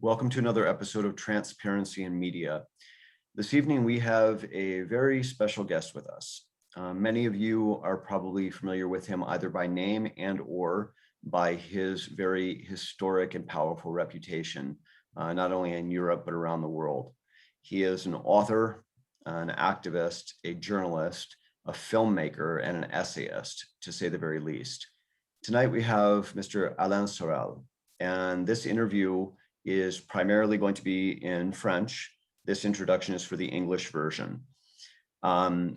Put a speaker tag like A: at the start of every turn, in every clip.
A: Welcome to another episode of Transparency in Media. This evening, we have a very special guest with us. Many of you are probably familiar with him either by name and or by his very historic and powerful reputation, not only in Europe, but around the world. He is an author, an activist, a journalist, a filmmaker, and an essayist, to say the very least. Tonight, we have Mr. Alain Sorel, and this interview is primarily going to be in French. This introduction is for the English version.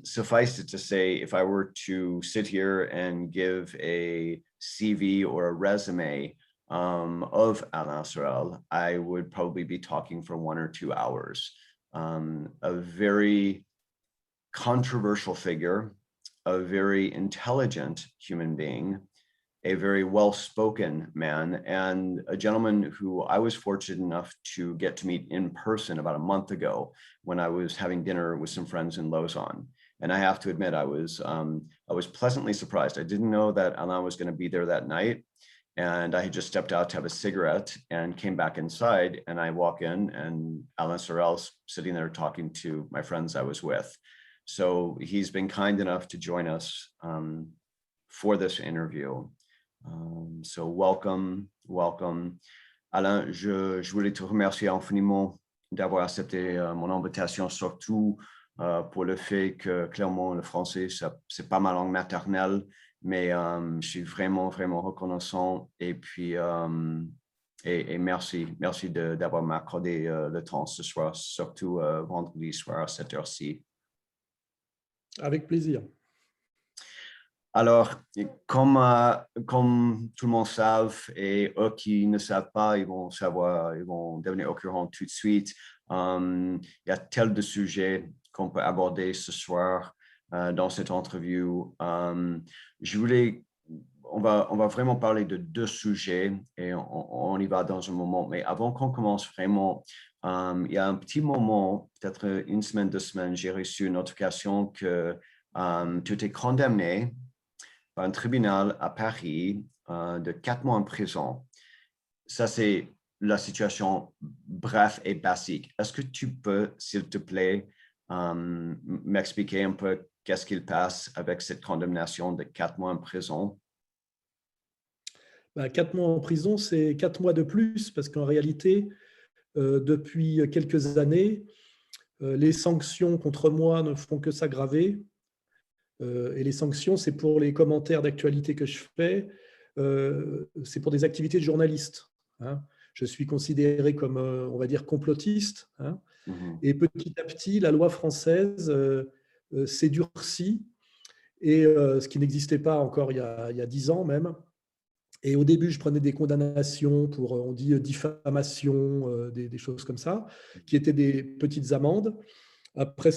A: Suffice it to say, if I were to sit here and give a CV or a resume of Alain Sorel, I would probably be talking for 1 or 2 hours. A very controversial figure, a very intelligent human being, a very well-spoken man, and a gentleman who I was fortunate enough to get to meet in person about a month ago when I was having dinner with some friends in Lausanne. And I have to admit, I was pleasantly surprised. I didn't know that Alain was going to be there that night. And I had just stepped out to have a cigarette and came back inside, and I walk in and Alain Sorel's sitting there talking to my friends I was with. So he's been kind enough to join us for this interview. So welcome. Alain, je voulais te remercier infiniment d'avoir accepté mon invitation, surtout pour le fait que clairement le français, c'est pas ma langue maternelle, mais je suis vraiment reconnaissant et puis et merci d'avoir m'accordé le temps ce soir, surtout vendredi soir à cette heure-ci.
B: Avec plaisir.
A: Alors, comme tout le monde savent, et eux qui ne savent pas, ils vont savoir, ils vont devenir au courant tout de suite. Il y a tel de sujets qu'on peut aborder ce soir dans cette interview. On va vraiment parler de 2 sujets et on y va dans un moment. Mais avant qu'on commence vraiment, il y a un petit moment, peut-être 1 semaine, 2 semaines, j'ai reçu une notification que tu étais condamné par un tribunal à Paris de 4 mois en prison. Ça, c'est la situation bref et basique. Est-ce que tu peux, s'il te plaît, m'expliquer un peu qu'est-ce qu'il passe avec cette condamnation de 4 mois en prison?
B: 4 mois en prison, c'est 4 mois de plus, parce qu'en réalité, depuis quelques années, les sanctions contre moi ne font que s'aggraver. Et les sanctions, c'est pour les commentaires d'actualité que je fais, c'est pour des activités de journaliste. Hein. Je suis considéré comme, on va dire, complotiste. Hein. Et petit à petit, la loi française s'est durcie, et ce qui n'existait pas encore il y a 10 ans même. Et au début, je prenais des condamnations pour, on dit, diffamation, des choses comme ça, qui étaient des petites amendes. Après,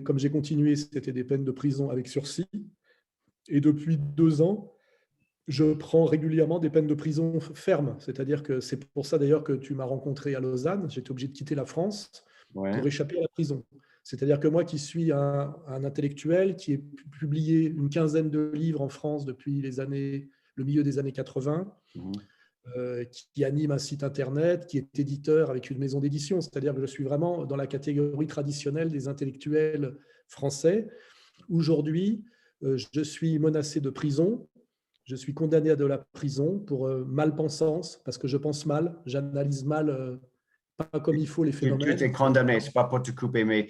B: comme j'ai continué, c'était des peines de prison avec sursis. Et depuis 2 ans, je prends régulièrement des peines de prison fermes. C'est-à-dire que c'est pour ça d'ailleurs que tu m'as rencontré à Lausanne. J'étais obligé de quitter la France pour échapper à la prison. C'est-à-dire que moi qui suis un intellectuel qui a publié une 15aine de livres en France depuis le milieu des années 80, qui anime un site internet, qui est éditeur avec une maison d'édition. C'est-à-dire que je suis vraiment dans la catégorie traditionnelle des intellectuels français. Aujourd'hui, je suis menacé de prison. Je suis condamné à de la prison pour malpensance, parce que je pense mal, j'analyse mal, pas comme il faut les phénomènes.
A: Tu étais condamné, c'est pas pour te couper, mais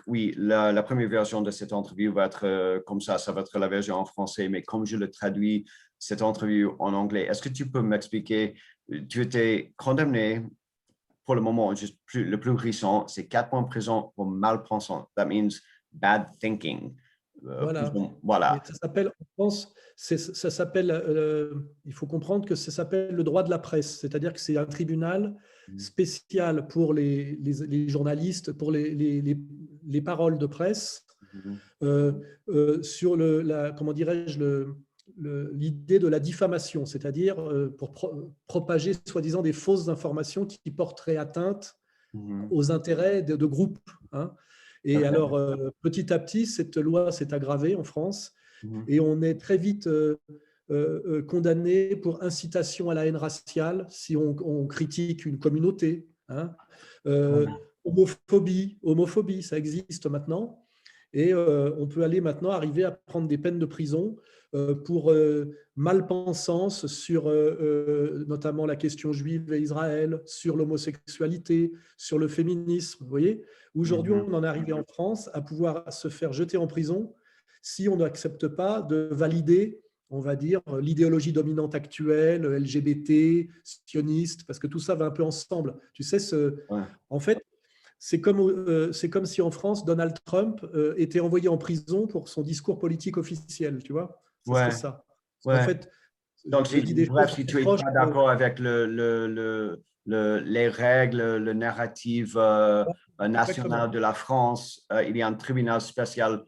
A: oui, la première version de cette interview va être comme ça va être la version en français, mais comme je le traduis, cette interview en anglais, est-ce que tu peux m'expliquer, tu étais condamné pour le moment, le plus récent, c'est 4 mois en prison pour malpensance. That means bad thinking.
B: Voilà. Et ça s'appelle, en France, ça s'appelle, il faut comprendre que ça s'appelle le droit de la presse, c'est-à-dire que c'est un tribunal spécial pour les journalistes, pour les paroles de presse, sur comment dirais-je, l'idée de la diffamation, c'est-à-dire pour propager soi-disant des fausses informations qui porteraient atteinte aux intérêts de groupes. Hein. Et alors, petit à petit, cette loi s'est aggravée en France et on est très vite condamné pour incitation à la haine raciale si on critique une communauté. Hein. Homophobie, ça existe maintenant. Et on peut aller maintenant arriver à prendre des peines de prison pour malpensance sur notamment la question juive et Israël, sur l'homosexualité, sur le féminisme. Vous voyez, aujourd'hui, on en est arrivé en France à pouvoir se faire jeter en prison si on n'accepte pas de valider, on va dire, l'idéologie dominante actuelle, LGBT, sioniste, parce que tout ça va un peu ensemble. Tu sais, en fait, c'est comme si en France, Donald Trump était envoyé en prison pour son discours politique officiel, tu vois. Ce serait ça. En
A: ouais.
B: fait,
A: Donc,
B: je dis des
A: bref,
B: choses
A: si
B: très
A: tu n'es
B: proches.
A: pas d'accord avec les règles, le narratif
B: Exactement.
A: national de la France, il y a un tribunal spécial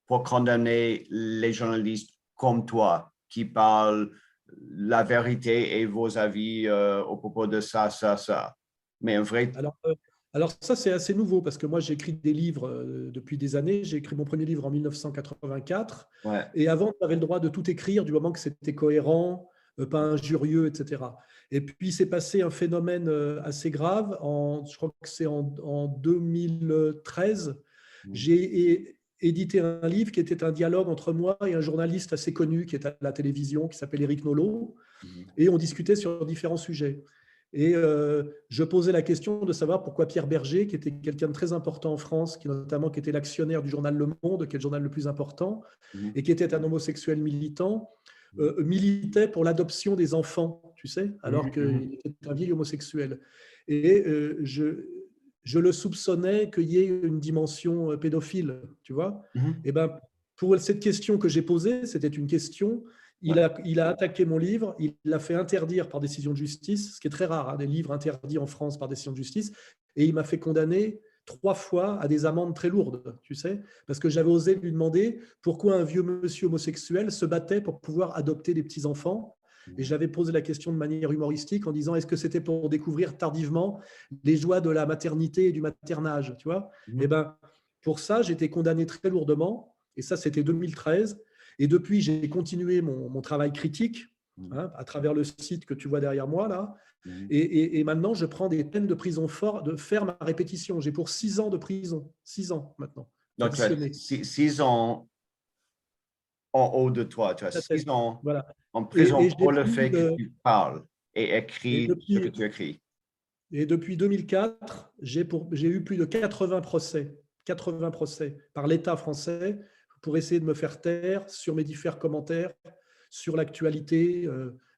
A: pour condamner les journalistes comme toi qui parlent la vérité et vos avis au propos de ça, ça, ça. Mais un vrai...
B: Alors ça, c'est assez nouveau parce que moi, j'écris des livres depuis des années. J'ai écrit mon premier livre en 1984.
A: Ouais.
B: Et avant, tu avais le droit de tout écrire du moment que c'était cohérent, pas injurieux, etc. Et puis, c'est passé un phénomène assez grave. Je crois que c'est en 2013. J'ai édité un livre qui était un dialogue entre moi et un journaliste assez connu qui est à la télévision, qui s'appelle Éric Nolot. Et on discutait sur différents sujets. Et je posais la question de savoir pourquoi Pierre Berger, qui était quelqu'un de très important en France, qui était l'actionnaire du journal Le Monde, qui est le journal le plus important, et qui était un homosexuel militant, militait pour l'adoption des enfants, tu sais, alors qu'il était un vieil homosexuel. Et je le soupçonnais qu'il y ait une dimension pédophile, tu vois. Et ben, pour cette question que j'ai posée, c'était une question. Il a attaqué mon livre, il l'a fait interdire par décision de justice, ce qui est très rare, hein, des livres interdits en France par décision de justice, et il m'a fait condamner 3 fois à des amendes très lourdes, tu sais, parce que j'avais osé lui demander pourquoi un vieux monsieur homosexuel se battait pour pouvoir adopter des petits-enfants. Et j'avais posé la question de manière humoristique en disant est-ce que c'était pour découvrir tardivement les joies de la maternité et du maternage, tu vois. Et ben, pour ça, j'ai été condamné très lourdement, et ça, c'était 2013. Et depuis, j'ai continué mon travail critique hein, à travers le site que tu vois derrière moi là. Et maintenant, je prends des peines de prison ferme à répétition. J'ai pour 6 ans de prison, 6 ans maintenant.
A: Donc, tu as 6 ans en haut de toi, tu as 6 ans
B: voilà.
A: en prison
B: Et
A: pour le fait que tu parles et écris ce que
B: depuis,
A: tu écris.
B: et depuis 2004, j'ai eu plus de 80 procès par l'État français pour essayer de me faire taire sur mes différents commentaires sur l'actualité,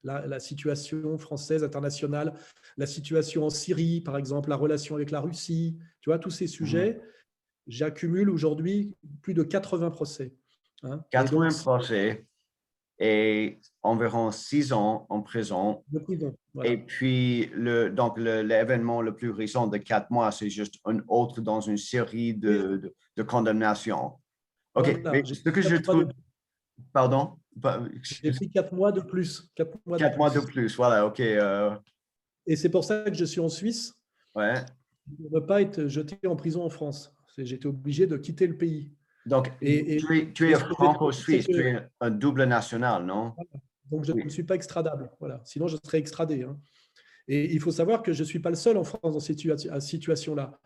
B: la situation française, internationale, la situation en Syrie, par exemple, la relation avec la Russie, tu vois, tous ces sujets. J'accumule aujourd'hui plus de 80 procès. Hein,
A: 80 procès et environ 6 ans en prison.
B: De prison, voilà.
A: Et puis, donc l'événement le plus récent de 4 mois, c'est juste un autre dans une série de condamnations. OK,
B: Voilà,
A: mais ce que je trouve... Pardon?
B: J'ai pris 4 mois de plus. 4 mois
A: 4 mois de plus, voilà, OK.
B: Et c'est pour ça que je suis en Suisse.
A: Ouais.
B: Je ne veux pas être jeté en prison en France. J'étais obligé de quitter le pays.
A: Donc, tu es franco-suisse, tu es un double national, non?
B: Donc, je ne suis pas extradable. Voilà. Sinon, je serais extradé. Hein. Et il faut savoir que je ne suis pas le seul en France dans cette situation-là.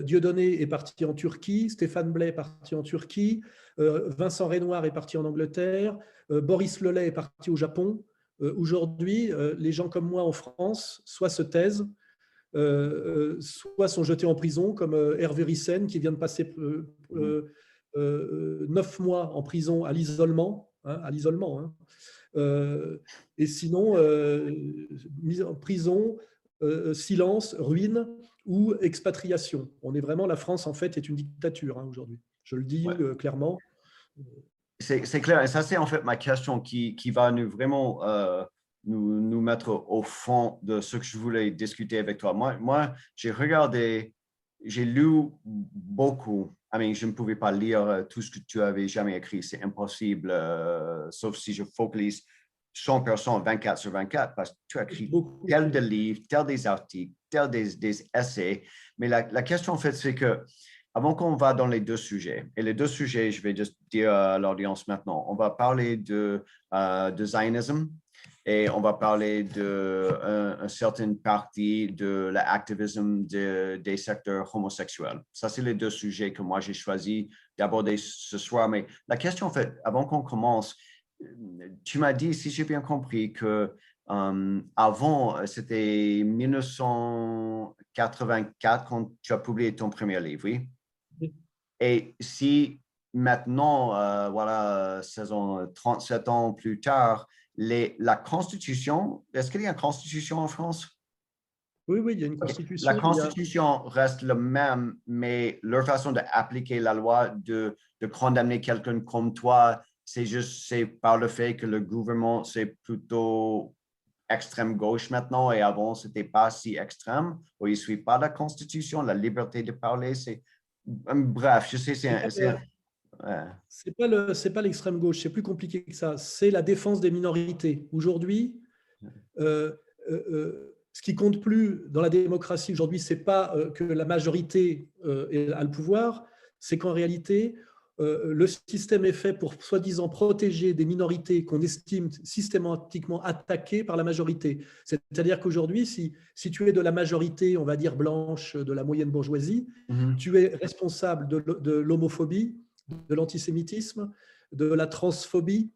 B: Dieudonné est parti en Turquie, Stéphane Blais est parti en Turquie, Vincent Renoir est parti en Angleterre, Boris Lelay est parti au Japon. Aujourd'hui, les gens comme moi en France, soit se taisent, soit sont jetés en prison, comme Hervé Ryssen, qui vient de passer 9 mois en prison à l'isolement. Hein. Et sinon, mise en prison, silence, ruine ou expatriation. On est vraiment, la France, en fait, est une dictature hein, aujourd'hui. Je le dis clairement.
A: C'est clair. Et ça, c'est en fait ma question qui va nous vraiment nous mettre au fond de ce que je voulais discuter avec toi. Moi j'ai regardé, j'ai lu beaucoup. Je ne pouvais pas lire tout ce que tu avais jamais écrit. C'est impossible, sauf si je focalise 100% 24 sur 24, parce que tu as écrit tel de livres, tel des articles, tel des essais. Mais la question, en fait, c'est que avant qu'on va dans les deux sujets, et les deux sujets, je vais juste dire à l'audience maintenant, on va parler de Zionisme et on va parler une certaine partie de l'activisme des secteurs homosexuels. Ça, c'est les deux sujets que moi, j'ai choisi d'aborder ce soir. Mais la question, en fait, avant qu'on commence, tu m'as dit, si j'ai bien compris, que avant, c'était 1984 quand tu as publié ton premier livre, oui? Et si maintenant, voilà, 37 ans plus tard, la Constitution, est-ce qu'il y a une Constitution en France?
B: Oui, oui, il y a une
A: Ok. La
B: constitution.
A: Constitution reste la même, mais leur façon d'appliquer la loi, de condamner quelqu'un comme toi, c'est par le fait que le gouvernement, c'est plutôt extrême gauche maintenant et avant, c'était pas si extrême, où il ne suit pas la Constitution, la liberté de parler, c'est... Bref, je sais, ouais.
B: C'est pas l'extrême gauche, c'est plus compliqué que ça. C'est la défense des minorités. Aujourd'hui, euh, ce qui compte plus dans la démocratie aujourd'hui, c'est pas que la majorité a le pouvoir, c'est qu'en réalité, le système est fait pour soi-disant protéger des minorités qu'on estime systématiquement attaquées par la majorité. C'est-à-dire qu'aujourd'hui, si tu es de la majorité, on va dire blanche, de la moyenne bourgeoisie,
A: Mhm.
B: tu es responsable de l'homophobie, de l'antisémitisme, de la transphobie,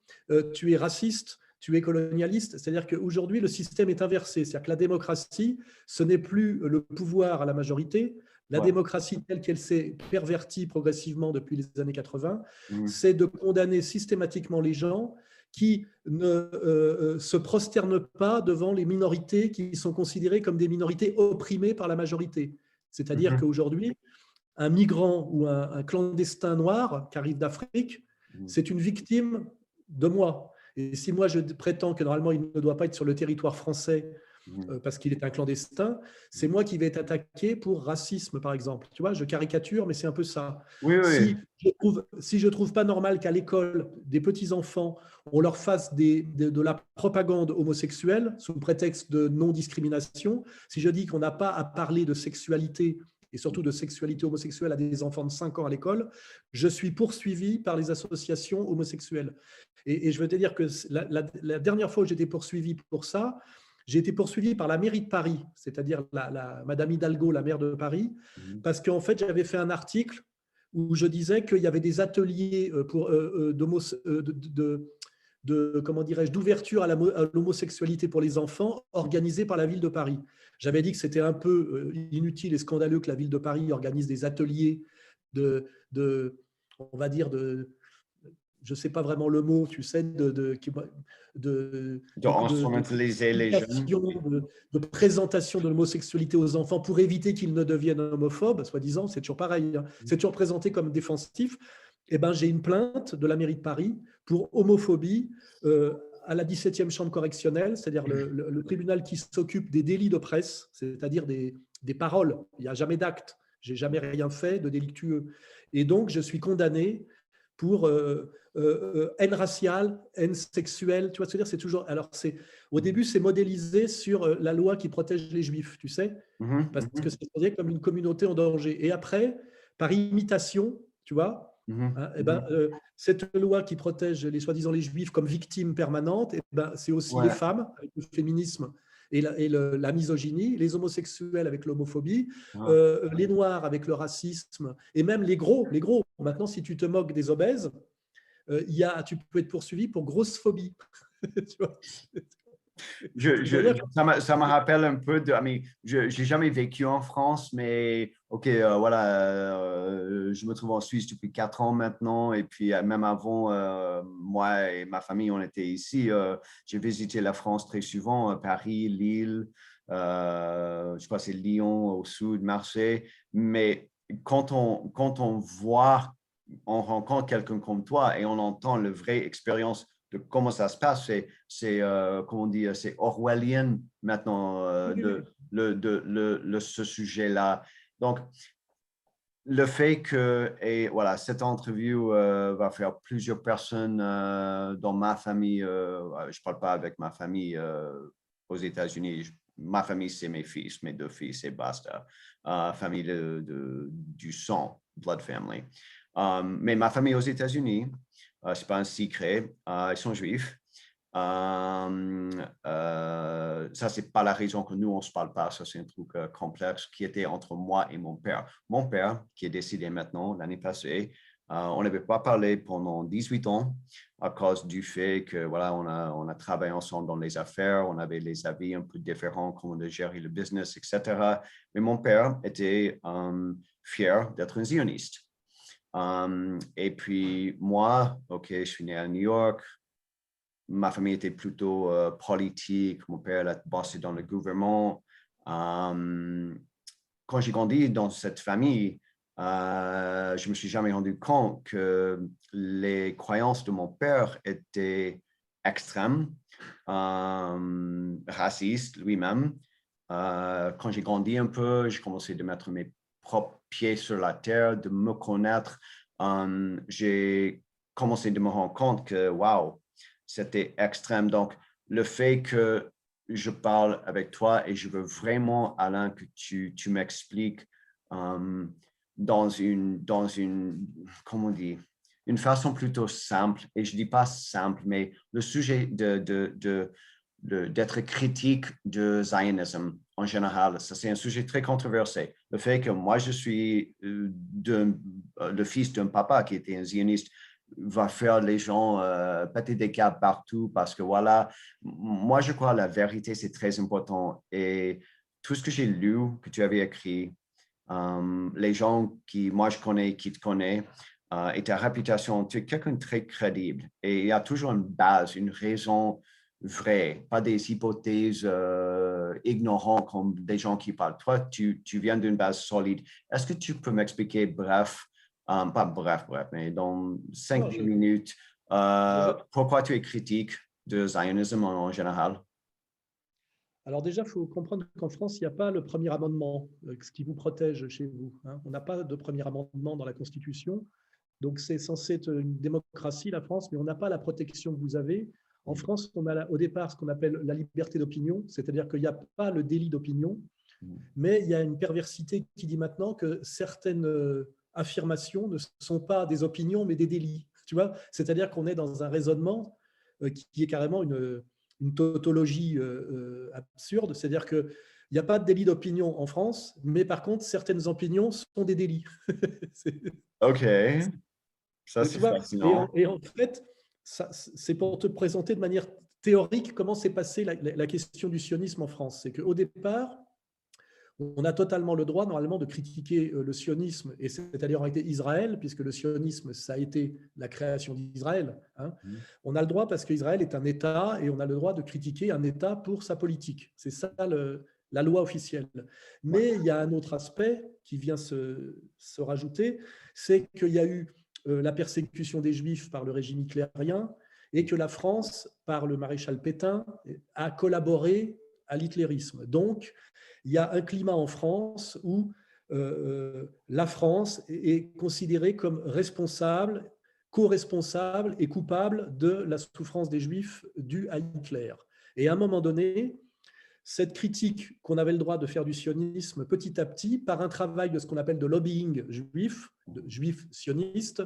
B: tu es raciste, tu es colonialiste. C'est-à-dire qu'aujourd'hui, le système est inversé. C'est-à-dire que la démocratie, ce n'est plus le pouvoir à la majorité. La
A: Ouais.
B: démocratie telle qu'elle s'est pervertie progressivement depuis les années 80,
A: Mhm.
B: c'est de condamner systématiquement les gens qui ne se prosternent pas devant les minorités qui sont considérées comme des minorités opprimées par la majorité. C'est-à-dire
A: Mhm.
B: qu'aujourd'hui, un migrant ou un clandestin noir qui arrive d'Afrique,
A: Mhm.
B: c'est une victime de moi. Et si moi je prétends que normalement il ne doit pas être sur le territoire français
A: Mhm.
B: parce qu'il est un clandestin, c'est moi qui vais être attaqué pour racisme, par exemple. Tu vois, je caricature, mais c'est un peu ça.
A: Oui, oui.
B: Si je trouve pas normal qu'à l'école, des petits-enfants, on leur fasse de la propagande homosexuelle sous prétexte de non-discrimination, si je dis qu'on n'a pas à parler de sexualité et surtout de sexualité homosexuelle à des enfants de 5 ans à l'école, je suis poursuivi par les associations homosexuelles. Et je veux te dire que la dernière fois où j'ai été poursuivi pour ça, j'ai été poursuivi par la mairie de Paris, c'est-à-dire Madame Hidalgo, la maire de Paris,
A: Mhm.
B: parce qu'en fait, j'avais fait un article où je disais qu'il y avait des ateliers comment dirais-je, d'ouverture à l'homosexualité pour les enfants organisés par la ville de Paris. J'avais dit que c'était un peu inutile et scandaleux que la ville de Paris organise des ateliers on va dire, je ne sais pas vraiment le mot, tu sais,
A: De instrumentaliser les jeunes.
B: de présentation de l'homosexualité aux enfants pour éviter qu'ils ne deviennent homophobes, soi-disant, c'est toujours pareil, hein. C'est toujours présenté comme défensif. Eh ben, j'ai une plainte de la mairie de Paris pour homophobie à la 17e chambre correctionnelle, c'est-à-dire le tribunal qui s'occupe des délits de presse, c'est-à-dire des paroles. Il n'y a jamais d'acte. J'ai jamais rien fait de délictueux. Et donc, je suis condamné pour haine raciale, haine sexuelle. Tu vois ce que je veux dire? C'est toujours. Alors, au début, c'est modélisé sur la loi qui protège les juifs, tu sais,
A: Mhm.
B: parce que
A: Mhm.
B: c'est considéré comme une communauté en danger. Et après, par imitation, tu vois,
A: Mhm.
B: hein,
A: Mhm.
B: cette loi qui protège les soi-disant les juifs comme victimes permanentes, c'est aussi les
A: Ouais.
B: femmes avec le féminisme et la misogynie, les homosexuels avec l'homophobie,
A: Ah.
B: les noirs avec le racisme, et même les gros. Les gros. Maintenant, si tu te moques des obèses, tu peux être poursuivi pour grosse phobie. Tu vois. C'est-à-dire que
A: Ça me rappelle un peu de. Je n'ai jamais vécu en France, mais OK, voilà, je me trouve en Suisse depuis 4 ans maintenant. Et puis, même avant, moi et ma famille, on était ici. J'ai visité la France très souvent, Paris, Lille, je crois que c'est Lyon au sud, Marseille. Mais quand on voit, on rencontre quelqu'un comme toi et on entend la vraie expérience de comment ça se passe, comment on dit, c'est orwellien maintenant ce sujet-là. Donc, le fait que, et voilà, cette interview va faire plusieurs personnes dans ma famille, je ne parle pas avec ma famille aux États-Unis, ma famille, c'est mes fils, mes 2 fils et basta. Famille du sang, blood family. Mais ma famille aux États-Unis, c'est pas un secret, ils sont juifs. Ça, c'est pas la raison que nous, on se parle pas. Ça, c'est un truc complexe qui était entre moi et mon père. Mon père, qui est décédé maintenant, l'année passée, on n'avait pas parlé pendant 18 ans à cause du fait que, voilà, on a travaillé ensemble dans les affaires, on avait les avis un peu différents, comment de gérer le business, etc. Mais mon père était fier d'être un zioniste. Et puis moi, OK, je suis né à New York. Ma famille était plutôt politique. Mon père a bossé dans le gouvernement. Quand j'ai grandi dans cette famille, je me suis jamais rendu compte que les croyances de mon père étaient extrêmes, racistes lui-même. Quand j'ai grandi un peu, j'ai commencé de mettre mes propres pieds sur la terre, de me connaître. J'ai commencé de me rendre compte que, wow, c'était extrême. Donc, le fait que je parle avec toi et je veux vraiment, Alain, que tu m'expliques dans une, comment on dit, une façon plutôt simple, et je ne dis pas simple, mais le sujet d'être critique de zionisme en général, ça c'est un sujet très controversé. Le fait que moi je suis le fils d'un papa qui était un zioniste va faire les gens péter des câbles partout parce que voilà, moi je crois que la vérité c'est très important et tout ce que j'ai lu, que tu avais écrit, les gens qui moi je connais, qui te connaissent, et ta réputation, tu es quelqu'un de très crédible et il y a toujours une base, une raison vraie, pas des hypothèses ignorantes comme des gens qui parlent. Toi, tu viens d'une base solide. Est-ce que tu peux m'expliquer, bref, pas bref, mais dans 5
B: Non,
A: minutes,
B: je-
A: pourquoi tu es critique de zionisme en général?
B: Alors déjà, il faut comprendre qu'en France, il n'y a pas le premier amendement, ce qui vous protège chez vous, hein. On n'a pas de premier amendement dans la Constitution. Donc, c'est censé être une démocratie, la France, mais on n'a pas la protection que vous avez. En France, on a au départ ce qu'on appelle la liberté d'opinion, c'est-à-dire qu'il n'y a pas le délit d'opinion, mais il y a une perversité qui dit maintenant que certaines affirmations ne sont pas des opinions, mais des délits. Tu vois, c'est-à-dire qu'on est dans un raisonnement qui est carrément une tautologie absurde, c'est-à-dire qu'il n'y a pas de délit d'opinion en France, mais par contre, certaines opinions sont des délits.
A: OK, ça
B: Tu
A: c'est
B: vois,
A: fascinant.
B: et en fait, c'est pour te présenter de manière théorique comment s'est passée la question du sionisme en France. C'est qu'au départ, on a totalement le droit, normalement, de critiquer le sionisme, et c'est-à-dire en réalité Israël, puisque le sionisme, ça a été la création d'Israël, hein. On a le droit parce qu'Israël est un État, et on a le droit de critiquer un État pour sa politique. C'est ça la loi officielle.
A: Ouais.
B: Mais il y a un autre aspect qui vient se rajouter, c'est qu'il y a eu la persécution des Juifs par le régime hitlérien, et que la France, par le maréchal Pétain, a collaboré à l'hitlérisme. Donc, il y a un climat en France où la France est considérée comme responsable, co-responsable et coupable de la souffrance des Juifs due à Hitler. Et à un moment donné, cette critique qu'on avait le droit de faire du sionisme petit à petit, par un travail de ce qu'on appelle de lobbying juif, de juifs sionistes,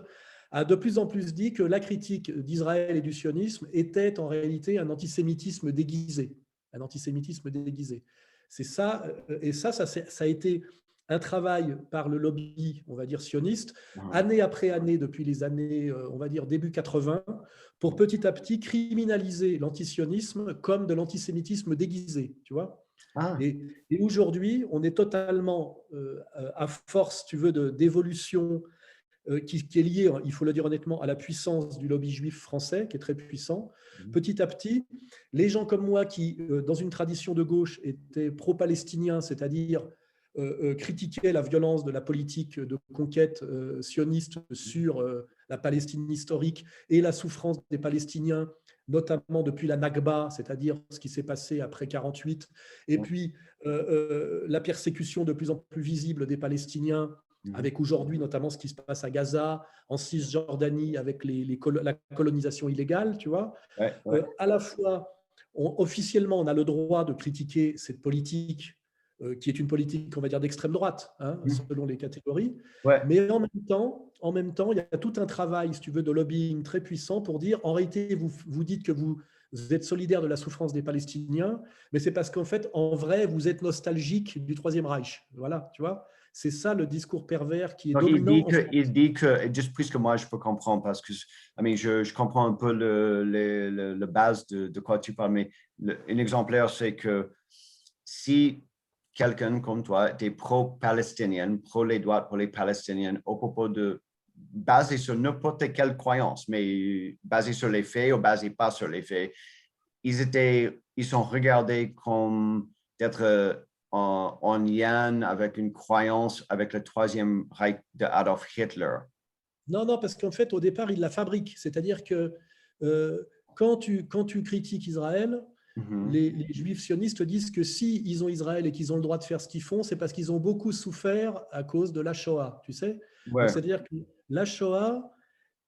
B: a de plus en plus dit que la critique d'Israël et du sionisme était en réalité un antisémitisme déguisé. Un antisémitisme déguisé. C'est ça, et ça a été un travail par le lobby, on va dire, sioniste, année après année, depuis les années, on va dire, début 80, pour petit à petit criminaliser l'antisionisme comme de l'antisémitisme déguisé, tu vois.
A: Ah,
B: Et aujourd'hui, on est totalement, à force, tu veux, d'évolution qui est lié, il faut le dire honnêtement, à la puissance du lobby juif français, qui est très puissant. Petit à petit, les gens comme moi qui, dans une tradition de gauche, étaient pro-palestiniens, c'est-à-dire critiquaient la violence de la politique de conquête sioniste sur la Palestine historique et la souffrance des Palestiniens, notamment depuis la Nakba, c'est-à-dire ce qui s'est passé après 1948, et puis la persécution de plus en plus visible des Palestiniens, avec aujourd'hui notamment ce qui se passe à Gaza, en Cisjordanie, avec la colonisation illégale, tu vois.
A: ouais, ouais.
B: À la fois, officiellement, on a le droit de critiquer cette politique qui est une politique, on va dire, d'extrême droite, hein, selon les catégories.
A: Ouais.
B: Mais en même temps, il y a tout un travail, si tu veux, de lobbying très puissant pour dire, en réalité, vous dites que vous êtes solidaire de la souffrance des Palestiniens, mais c'est parce qu'en fait, en vrai, vous êtes nostalgique du Troisième Reich. Voilà, tu vois. C'est ça le discours pervers qui est
A: Donc,
B: dominant.
A: il dit que, et juste puisque moi je peux comprendre, parce que je comprends un peu le base de quoi tu parles, mais un exemplaire, c'est que si quelqu'un comme toi était pro-palestinien, pro les droits pour les Palestiniens, au propos de basé sur n'importe quelle croyance, mais basé sur les faits ou basé pas sur les faits, ils sont regardés comme d'être en lien avec une croyance avec le troisième Reich de Adolf Hitler.
B: Non, non, parce qu'en fait, au départ, il la fabrique. C'est-à-dire que quand tu critiques Israël, les juifs sionistes disent que si ils ont Israël et qu'ils ont le droit de faire ce qu'ils font, c'est parce qu'ils ont beaucoup souffert à cause de la Shoah, tu sais.
A: Ouais.
B: Donc, c'est-à-dire que la Shoah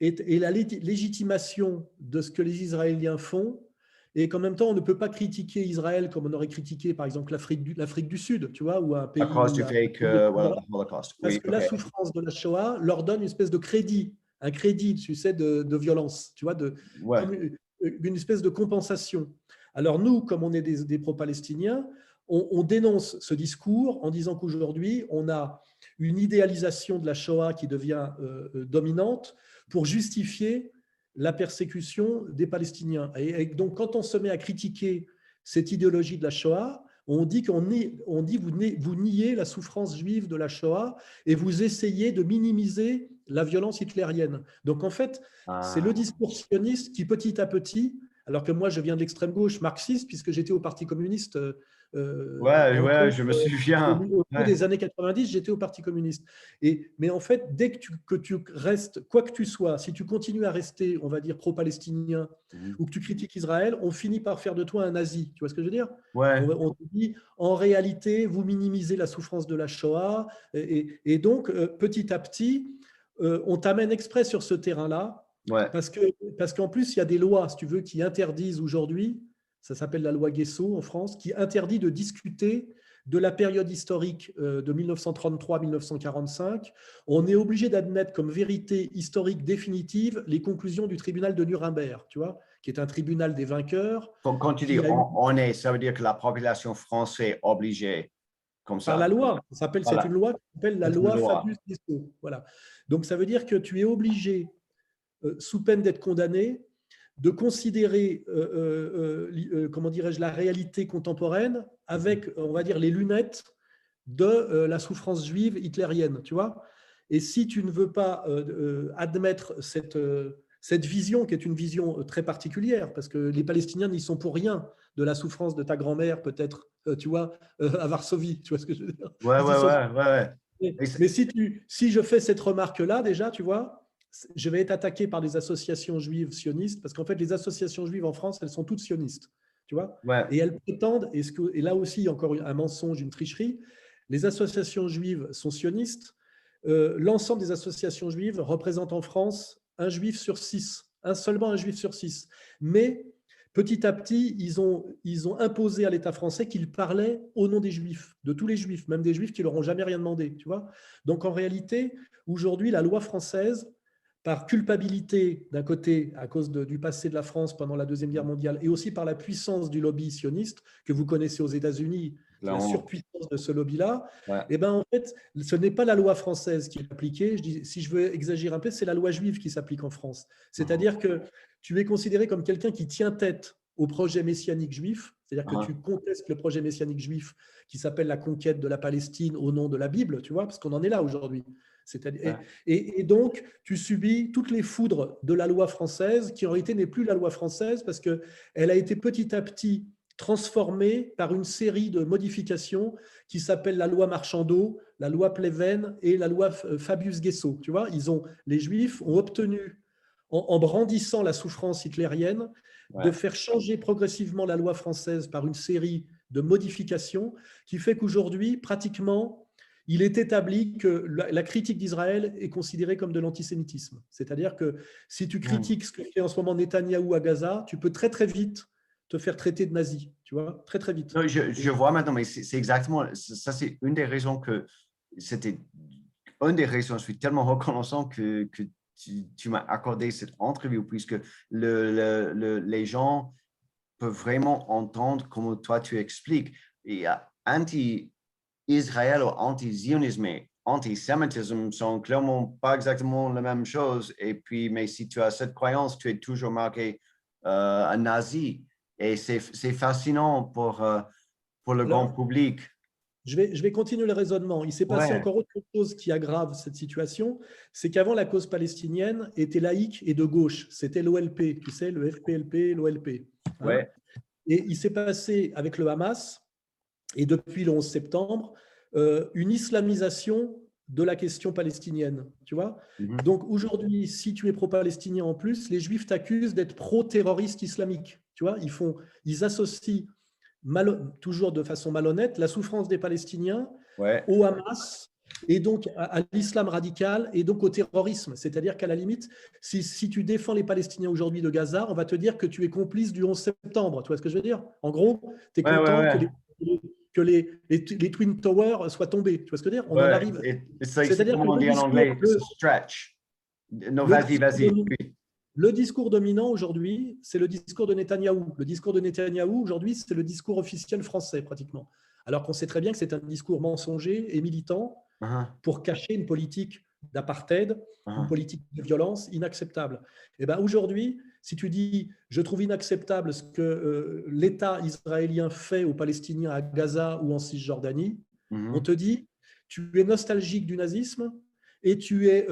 B: est la légitimation de ce que les Israéliens font, et qu'en même temps, on ne peut pas critiquer Israël comme on aurait critiqué, par exemple, l'Afrique du Sud, tu vois, ou un pays
A: À cause
B: où
A: du
B: la...
A: fait que, well, the Holocaust.
B: Parce
A: Oui,
B: que
A: OK.
B: la souffrance de la Shoah leur donne une espèce de crédit, un crédit, tu sais, de violence, tu vois,
A: Ouais.
B: comme une espèce de compensation. Alors nous, comme on est des pro-palestiniens, on dénonce ce discours en disant qu'aujourd'hui, on a une idéalisation de la Shoah qui devient dominante pour justifier la persécution des Palestiniens. Et donc, quand on se met à critiquer cette idéologie de la Shoah, on dit vous niez la souffrance juive de la Shoah et vous essayez de minimiser la violence hitlérienne. Donc en fait, c'est le discours sioniste qui petit à petit, alors que moi je viens de l'extrême gauche marxiste puisque j'étais au Parti communiste
A: Ouais, je me souviens.
B: au milieu des années 90, j'étais au Parti communiste. Mais en fait, dès que tu restes, quoi que tu sois, si tu continues à rester, on va dire, pro-palestinien ou que tu critiques Israël, on finit par faire de toi un nazi. Tu vois ce que je veux dire?
A: Ouais.
B: On te dit, en réalité, vous minimisez la souffrance de la Shoah. Et donc, petit à petit, on t'amène exprès sur ce terrain-là,
A: Ouais.
B: parce qu'en plus, il y a des lois, si tu veux, qui interdisent aujourd'hui, ça s'appelle la loi Guesso en France, qui interdit de discuter de la période historique de 1933-1945. On est obligé d'admettre comme vérité historique définitive les conclusions du tribunal de Nuremberg, tu vois, qui est un tribunal des vainqueurs.
A: Quand tu dis ça veut dire que la population française est obligée comme ça.
B: Par la loi, c'est une loi qui s'appelle la loi
A: loi.
B: Fabius-Guesso. Voilà. Donc ça veut dire que tu es obligé, sous peine d'être condamné, de considérer, comment dirais-je, la réalité contemporaine avec, on va dire, les lunettes de la souffrance juive hitlérienne, tu vois. Et si tu ne veux pas admettre cette vision, qui est une vision très particulière, parce que les Palestiniens n'y sont pour rien de la souffrance de ta grand-mère, peut-être, tu vois, à Varsovie, tu vois ce que je veux dire.
A: Ouais.
B: Mais si je fais cette remarque-là, déjà, tu vois, je vais être attaqué par des associations juives sionistes, parce qu'en fait, les associations juives en France, elles sont toutes sionistes, tu vois.
A: Ouais.
B: Et elles prétendent, et là aussi, encore un mensonge, une tricherie, les associations juives sont sionistes. L'ensemble des associations juives représentent en France un juif sur 6, seulement un juif sur 6. Mais petit à petit, ils ont imposé à l'État français qu'ils parlaient au nom des juifs, de tous les juifs, même des juifs qui leur ont jamais rien demandé, tu vois. Donc en réalité, aujourd'hui, la loi française, par culpabilité d'un côté à cause du passé de la France pendant la Deuxième Guerre mondiale et aussi par la puissance du lobby sioniste que vous connaissez aux États-Unis, la surpuissance de ce lobby-là, et ben en fait, ce n'est pas la loi française qui est appliquée. Si je veux exagérer un peu, c'est la loi juive qui s'applique en France. C'est-à-dire que tu es considéré comme quelqu'un qui tient tête au projet messianique juif, c'est-à-dire que tu contestes le projet messianique juif qui s'appelle la conquête de la Palestine au nom de la Bible, tu vois, parce qu'on en est là aujourd'hui. Et donc, tu subis toutes les foudres de la loi française, qui en réalité n'est plus la loi française, parce qu'elle a été petit à petit transformée par une série de modifications qui s'appellent la loi Marchandeau, la loi Pleven et la loi Fabius-Guesso. Tu vois, les Juifs ont obtenu, en brandissant la souffrance hitlérienne, de faire changer progressivement la loi française par une série de modifications qui fait qu'aujourd'hui, pratiquement, il est établi que la critique d'Israël est considérée comme de l'antisémitisme. C'est-à-dire que si tu critiques ce que fait en ce moment Netanyahou à Gaza, tu peux très très vite te faire traiter de nazi, tu vois, très, très vite.
A: Non, je vois maintenant, mais c'est exactement, ça c'est une des raisons que, c'était une des raisons, je suis tellement reconnaissant que tu m'as accordé cette entrevue, puisque les gens peuvent vraiment entendre comment toi tu expliques. Et anti-Israël ou anti-zionisme et antisémitisme sont clairement pas exactement la même chose. Et puis, mais si tu as cette croyance, tu es toujours marqué un nazi. Et c'est fascinant pour le grand
B: Alors,
A: public.
B: je vais continuer le raisonnement. Il s'est passé
A: Ouais,
B: encore autre chose qui aggrave cette situation, c'est qu'avant, la cause palestinienne était laïque et de gauche. C'était l'OLP, tu sais, le FPLP, l'OLP. Hein.
A: ouais.
B: Et il s'est passé avec le Hamas, et depuis le 11 septembre, une islamisation de la question palestinienne. Tu vois.
A: Mhm.
B: Donc aujourd'hui, si tu es pro-palestinien en plus, les Juifs t'accusent d'être pro-terroriste islamique. Tu vois, ils associent toujours de façon malhonnête la souffrance des Palestiniens
A: Ouais.
B: au Hamas et donc à l'islam radical et donc au terrorisme. C'est-à-dire qu'à la limite, si tu défends les Palestiniens aujourd'hui de Gaza, on va te dire que tu es complice du 11 septembre. Tu vois ce que je veux dire? En gros, tu es
A: Ouais, ouais,
B: content
A: ouais.
B: que les Twin Towers soient tombés. Tu vois ce que je veux dire? On en
A: Ouais.
B: arrive.
A: C'est
B: C'est-à-dire
A: comment
B: que
A: on dit en anglais, it's a stretch. Non,
B: le
A: vas-y,
B: discours
A: vas-y.
B: dominant,
A: Oui.
B: le discours dominant aujourd'hui, c'est le discours de Netanyahou. Le discours de Netanyahou, aujourd'hui, c'est le discours officiel français, pratiquement. Alors qu'on sait très bien que c'est un discours mensonger et militant
A: Uh-huh,
B: pour cacher une politique d'apartheid, une
A: uh-huh.
B: politique de violence inacceptable. Et ben aujourd'hui, si tu dis je trouve inacceptable ce que l'État israélien fait aux Palestiniens à Gaza ou en Cisjordanie, on
A: Mhm.
B: te dit tu es nostalgique du nazisme et tu es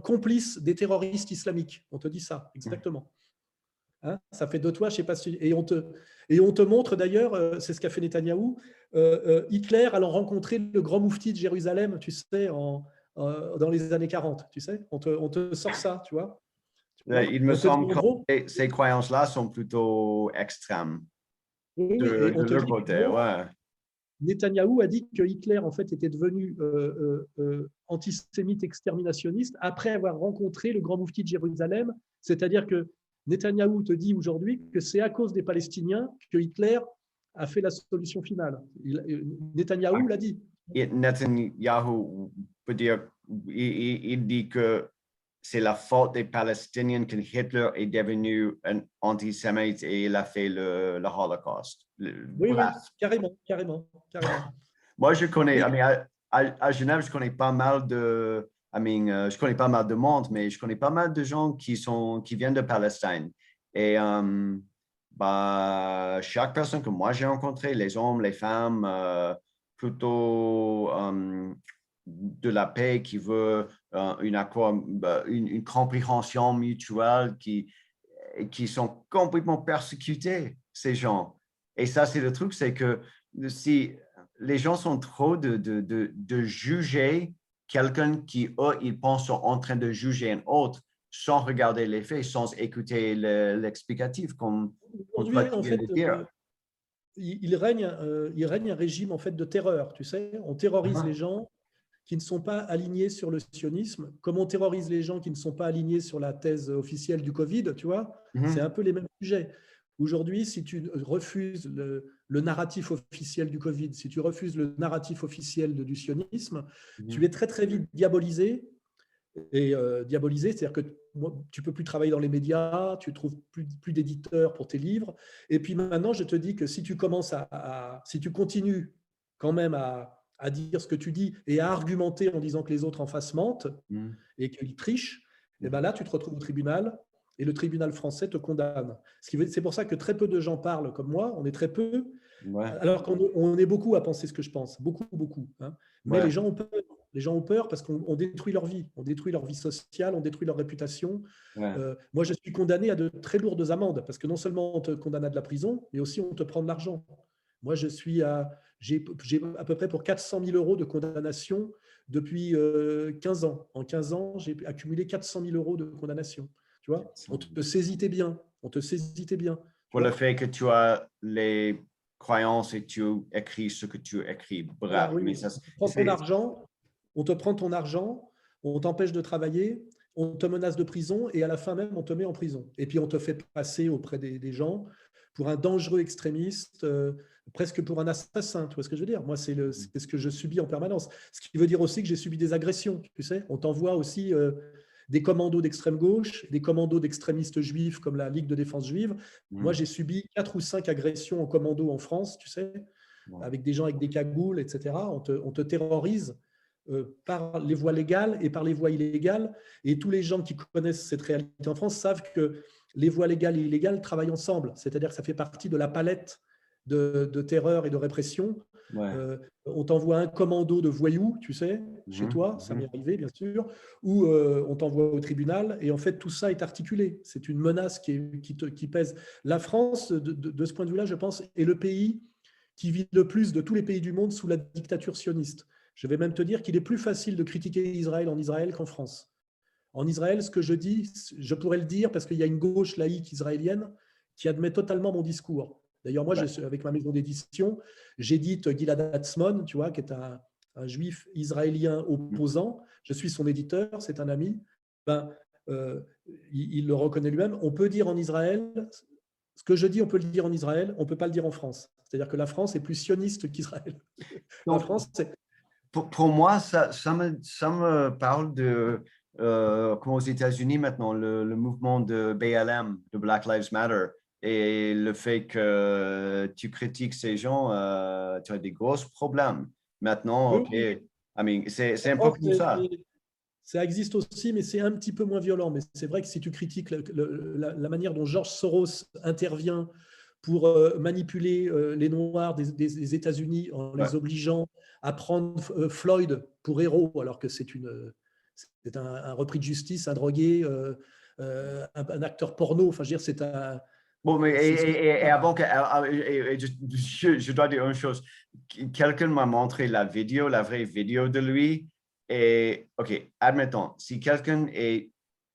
B: complice des terroristes islamiques. On te dit ça, exactement. Hein, ça fait de toi, je sais pas si. Et on te montre d'ailleurs, c'est ce qu'a fait Netanyahou, Hitler allant rencontrer le grand moufti de Jérusalem, tu sais, dans les années 40, tu sais. On te sort ça, tu vois. Tu vois.
A: Il me
B: On te dit
A: semble
B: en
A: que
B: gros,
A: ces croyances-là sont plutôt extrêmes
B: oui, oui, et
A: de
B: on te
A: leur
B: dit en
A: côté.
B: gros,
A: Ouais.
B: Netanyahou a dit que Hitler, en fait, était devenu antisémite exterminationniste après avoir rencontré le grand moufti de Jérusalem. C'est-à-dire que Netanyahou te dit aujourd'hui que c'est à cause des Palestiniens que Hitler a fait la solution finale. Netanyahou l'a dit.
A: Et Netanyahu peut dire, il dit que c'est la faute des Palestiniens que Hitler est devenu un antisémite et il a fait le Holocauste.
B: Oui,
A: Bref,
B: oui, carrément, carrément, carrément.
A: moi je connais,
B: Et,
A: à Genève, je connais pas mal je connais pas mal de monde, mais je connais pas mal de gens qui viennent de Palestine. Et bah, chaque personne que moi j'ai rencontrée, les hommes, les femmes, plutôt de la paix, qui veut une compréhension mutuelle, qui sont complètement persécutés, ces gens. Et ça, c'est le truc, c'est que si les gens sont trop de juger quelqu'un qui, eux, ils pensent sont en train de juger un autre sans regarder les faits, sans écouter l'explicatif, comme toi,
B: aujourd'hui,
A: tu
B: en
A: viens
B: fait,
A: de dire.
B: il règne un régime en fait de terreur. Tu sais, on terrorise les
A: Uh-huh.
B: gens qui ne sont pas alignés sur le sionisme, comme on terrorise les gens qui ne sont pas alignés sur la thèse officielle du Covid, tu vois, c'est un
A: Mhm.
B: peu les mêmes sujets. Aujourd'hui, si tu refuses le narratif officiel du Covid, si tu refuses le narratif officiel du sionisme, tu es
A: Mhm.
B: très très vite diabolisé. Et diabolisé, c'est-à-dire que tu peux plus travailler dans les médias, tu trouves plus d'éditeurs pour tes livres. Et puis maintenant, je te dis que si tu commences si tu continues quand même à dire ce que tu dis et à argumenter en disant que les autres en face mentent
A: Mhm.
B: et qu'ils trichent, et ben
A: Mhm.
B: là, tu te retrouves au tribunal et le tribunal français te condamne. C'est pour ça que très peu de gens parlent comme moi, on est très peu,
A: Ouais,
B: alors qu'on est beaucoup à penser ce que je pense, beaucoup, beaucoup. Hein. Mais les
A: ouais,
B: gens ont peur. Les gens ont peur parce qu'on détruit leur vie. On détruit leur vie sociale, on détruit leur réputation.
A: ouais.
B: Moi, je suis condamné à de très lourdes amendes parce que non seulement on te condamne à de la prison, mais aussi on te prend de l'argent. Moi, j'ai à peu près pour 400 000 euros de condamnation depuis 15 ans. En 15 ans, j'ai accumulé 400 000 euros de condamnation. Tu vois, on te saisit tes biens. On te saisit tes biens. Tu
A: Pour le
B: vois.
A: fait que tu as les croyances et tu écris ce que tu écris. Bref,
B: Voilà, oui,
A: mais
B: oui.
A: ça,
B: On te prend ton argent, on t'empêche de travailler on te menace de prison et à la fin même, on te met en prison. Et puis, on te fait passer auprès des gens pour un dangereux extrémiste, presque pour un assassin. Tu vois ce que je veux dire? Moi, c'est ce que je subis en permanence. Ce qui veut dire aussi que j'ai subi des agressions. Tu sais, on t'envoie aussi des commandos d'extrême gauche, des commandos d'extrémistes juifs comme la Ligue de défense juive. Moi, j'ai subi 4 ou 5 agressions en commando en France, tu sais, avec des gens avec des cagoules, etc. On te terrorise par les voies légales et par les voies illégales. Et tous les gens qui connaissent cette réalité en France savent que les voies légales et illégales travaillent ensemble. C'est-à-dire que ça fait partie de la palette de terreur et de répression.
A: Ouais.
B: On t'envoie un commando de voyous, tu sais, chez toi, ça m'est arrivé bien sûr, ou on t'envoie au tribunal, et en fait tout ça est articulé. C'est une menace qui pèse. La France, de ce point de vue-là, je pense, est le pays qui vit le plus de tous les pays du monde sous la dictature sioniste. Je vais même te dire qu'il est plus facile de critiquer Israël en Israël qu'en France. En Israël, ce que je dis, je pourrais le dire parce qu'il y a une gauche laïque israélienne qui admet totalement mon discours. D'ailleurs, moi, avec ma maison d'édition, j'édite Gilad Atzmon, tu vois, qui est un juif israélien opposant. Je suis son éditeur, c'est un ami. Il le reconnaît lui-même. On peut dire en Israël, ce que je dis, on peut le dire en Israël, on ne peut pas le dire en France. C'est-à-dire que la France est plus sioniste qu'Israël. La France, c'est…
A: Pour moi, ça me parle de, comme aux États-Unis maintenant, le mouvement de BLM, de Black Lives Matter, et le fait que tu critiques ces gens, tu as des gros problèmes. Maintenant, OK, I mean, c'est un peu comme ça.
B: Ça existe aussi, mais c'est un petit peu moins violent. Mais c'est vrai que si tu critiques la manière dont George Soros intervient pour manipuler les Noirs des États-Unis en les obligeant à prendre Floyd pour héros, alors que c'est un repris de justice, un drogué, un acteur porno. Enfin, je veux dire, c'est un…
A: Bon, mais avant que je dois dire une chose. Quelqu'un m'a montré la vraie vidéo de lui. Et, OK, admettons, si quelqu'un est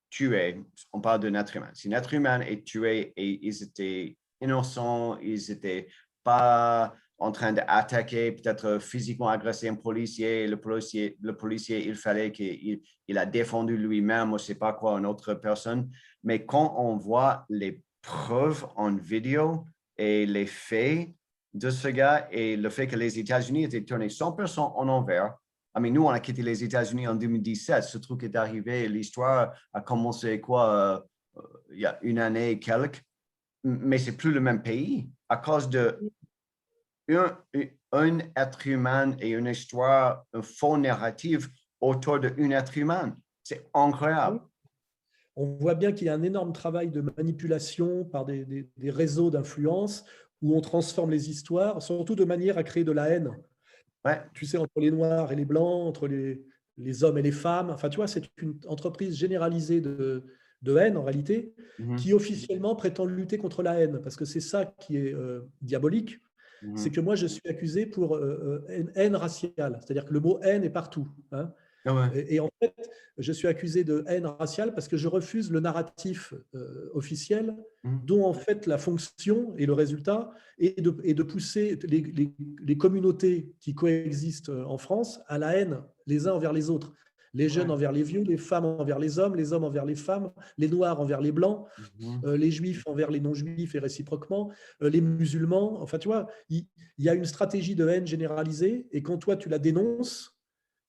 A: tué, on parle d'un être humain. Si un être humain est tué et ils étaient innocents, ils n'étaient pas en train d'attaquer, peut-être physiquement agresser un policier, le policier, il fallait qu'il a défendu lui-même, ou je ne sais pas quoi, une autre personne. Mais quand on voit les preuves en vidéo et les faits de ce gars et le fait que les États-Unis étaient tournés 100% en envers. Nous, on a quitté les États-Unis en 2017. Ce truc est arrivé, l'histoire a commencé il y a une année et quelques, mais c'est plus le même pays à cause de un être humain et une histoire, un faux narratif autour d'un être humain. C'est incroyable.
B: On voit bien qu'il y a un énorme travail de manipulation par des réseaux d'influence où on transforme les histoires, surtout de manière à créer de la haine.
A: Ouais.
B: Tu sais, entre les Noirs et les Blancs, entre les hommes et les femmes. Enfin, tu vois, c'est une entreprise généralisée de haine, en réalité, qui officiellement prétend lutter contre la haine. Parce que c'est ça qui est diabolique. C'est que moi, je suis accusé pour haine raciale. C'est-à-dire que le mot haine est partout. Hein. Et en fait, je suis accusé de haine raciale parce que je refuse le narratif officiel dont en fait la fonction et le résultat est de pousser les communautés qui coexistent en France à la haine les uns envers les autres. Les jeunes envers les vieux, les femmes envers les hommes envers les femmes, les noirs envers les blancs, les juifs envers les non-juifs et réciproquement, les musulmans. Enfin, tu vois, il y a une stratégie de haine généralisée et quand toi tu la dénonces,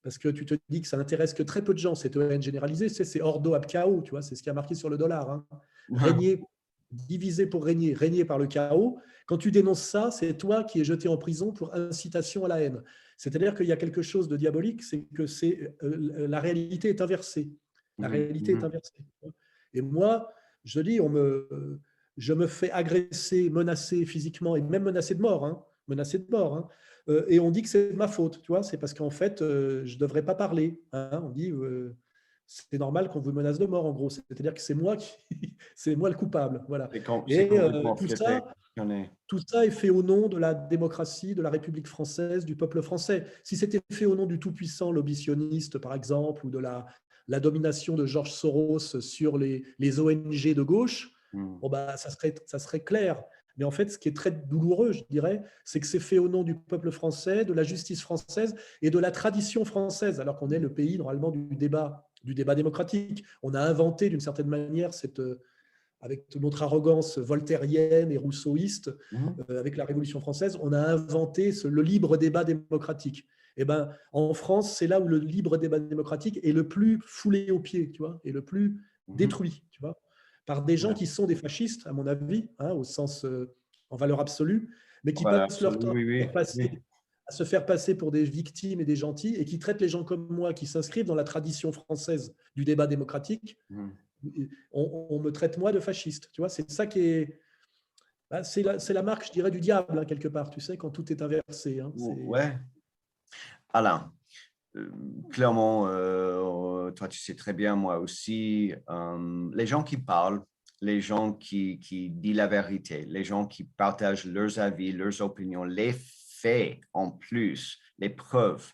B: parce que tu te dis que ça n'intéresse que très peu de gens, cette haine généralisée, c'est ordo ab chaos, tu vois, c'est ce qui a marqué sur le dollar. Hein. Régner, diviser pour régner, régner par le chaos. Quand tu dénonces ça, c'est toi qui es jeté en prison pour incitation à la haine. C'est-à-dire qu'il y a quelque chose de diabolique, c'est que la réalité est inversée. La réalité est inversée. Et moi, je dis, je me fais agresser, menacer physiquement et même menacer de mort. Hein, menacer de mort. Hein. Et on dit que c'est de ma faute, tu vois, c'est parce qu'en fait, je ne devrais pas parler. Hein, on dit, c'est normal qu'on vous menace de mort, en gros. C'est-à-dire que c'est moi le coupable. Voilà. Et tout ça est fait au nom de la démocratie, de la République française, du peuple français. Si c'était fait au nom du tout-puissant lobby sioniste, par exemple, ou de la domination de George Soros sur les ONG de gauche, bon, bah, ça serait clair. Mais en fait, ce qui est très douloureux, je dirais, c'est que c'est fait au nom du peuple français, de la justice française et de la tradition française, alors qu'on est le pays, normalement, du débat du débat démocratique. On a inventé d'une certaine manière avec notre arrogance voltairienne et rousseauiste, avec la Révolution française, on a inventé le libre débat démocratique. Et ben, en France, c'est là où le libre débat démocratique est le plus foulé aux pieds, tu vois, et le plus détruit, tu vois, par des gens qui sont des fascistes, à mon avis, hein, au sens en valeur absolue, mais qui
A: Voilà,
B: passent leur temps
A: oui, oui.
B: à se faire passer pour des victimes et des gentils, et qui traitent les gens comme moi, qui s'inscrivent dans la tradition française du débat démocratique. On me traite moi de fasciste, tu vois, c'est ça qui est, c'est la marque, je dirais, du diable, hein, quelque part, tu sais, quand tout est inversé. Hein,
A: ouais. Alain, clairement, toi tu sais très bien, moi aussi, les gens qui parlent, les gens qui disent la vérité, les gens qui partagent leurs avis, leurs opinions, les faits en plus, les preuves,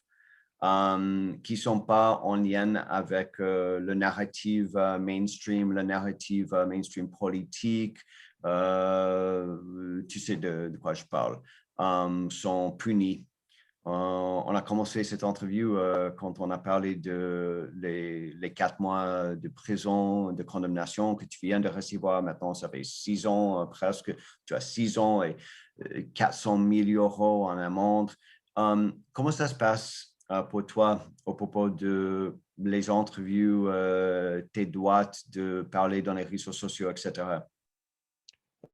A: qui ne sont pas en lien avec le narrative mainstream, le narrative mainstream politique, tu sais de quoi je parle, sont punis. On a commencé cette interview quand on a parlé de les 4 mois de prison, de condamnation que tu viens de recevoir. Maintenant, ça fait 6 ans presque. Tu as 6 ans et 400 000 € en amende. Comment ça se passe pour toi au propos de les interviews, tes droits de parler dans les réseaux sociaux, etc.?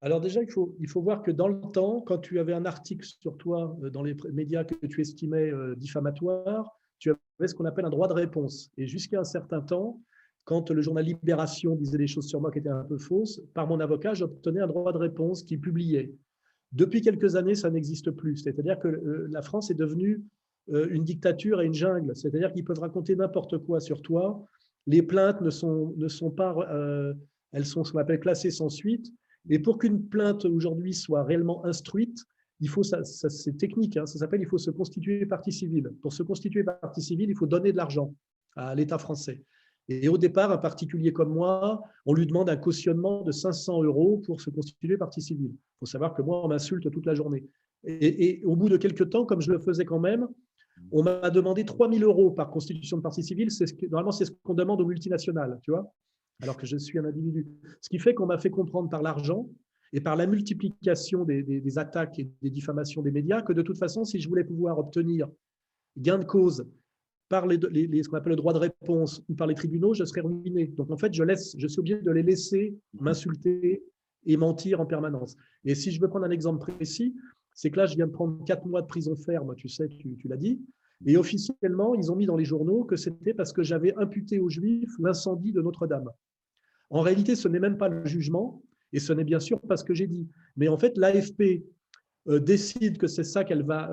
B: Alors déjà, il faut voir que dans le temps, quand tu avais un article sur toi dans les médias que tu estimais diffamatoire, tu avais ce qu'on appelle un droit de réponse. Et jusqu'à un certain temps, quand le journal Libération disait des choses sur moi qui étaient un peu fausses, par mon avocat, j'obtenais un droit de réponse qui publiait. Depuis quelques années, ça n'existe plus. C'est-à-dire que la France est devenue une dictature et une jungle. C'est-à-dire qu'ils peuvent raconter n'importe quoi sur toi. Les plaintes ne sont pas, elles sont ce qu'on appelle classées sans suite. Et pour qu'une plainte aujourd'hui soit réellement instruite, il faut, c'est technique, hein, ça s'appelle, il faut se constituer partie civile. Pour se constituer partie civile, il faut donner de l'argent à l'État français. Et au départ, un particulier comme moi, on lui demande un cautionnement de 500 € pour se constituer partie civile. Il faut savoir que moi, on m'insulte toute la journée. Et au bout de quelques temps, comme je le faisais quand même, on m'a demandé 3 000 € par constitution de partie civile. Normalement, c'est ce qu'on demande aux multinationales, tu vois, alors que je suis un individu. Ce qui fait qu'on m'a fait comprendre par l'argent et par la multiplication des attaques et des diffamations des médias que de toute façon, si je voulais pouvoir obtenir gain de cause par ce qu'on appelle le droit de réponse ou par les tribunaux, je serais ruiné. Donc en fait, je suis obligé de les laisser m'insulter et mentir en permanence. Et si je veux prendre un exemple précis, c'est que là, je viens de prendre 4 mois de prison ferme, tu sais, tu l'as dit. Et officiellement, ils ont mis dans les journaux que c'était parce que j'avais imputé aux Juifs l'incendie de Notre-Dame. En réalité, ce n'est même pas le jugement, et ce n'est bien sûr pas ce que j'ai dit. Mais en fait, l'AFP décide que c'est ça qu'elle va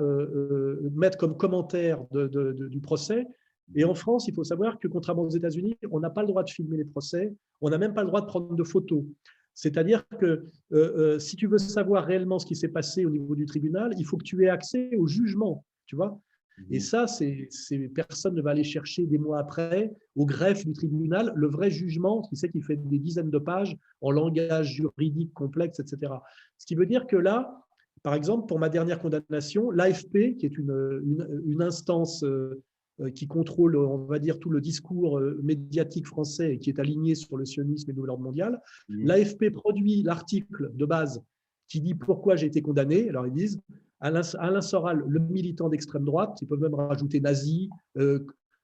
B: mettre comme commentaire du procès. Et en France, il faut savoir que contrairement aux États-Unis, on n'a pas le droit de filmer les procès, on n'a même pas le droit de prendre de photos. C'est-à-dire que si tu veux savoir réellement ce qui s'est passé au niveau du tribunal, il faut que tu aies accès au jugement, tu vois. Et ça, personne ne va aller chercher des mois après, au greffe du tribunal, le vrai jugement, qui sait qu'il fait des dizaines de pages en langage juridique complexe, etc. Ce qui veut dire que là, par exemple, pour ma dernière condamnation, l'AFP, qui est une instance qui contrôle, on va dire, tout le discours médiatique français et qui est aligné sur le sionisme et le nouvel ordre mondial, l'AFP produit l'article de base qui dit pourquoi j'ai été condamné. Alors, ils disent Alain Soral, le militant d'extrême droite, ils peuvent même rajouter nazi,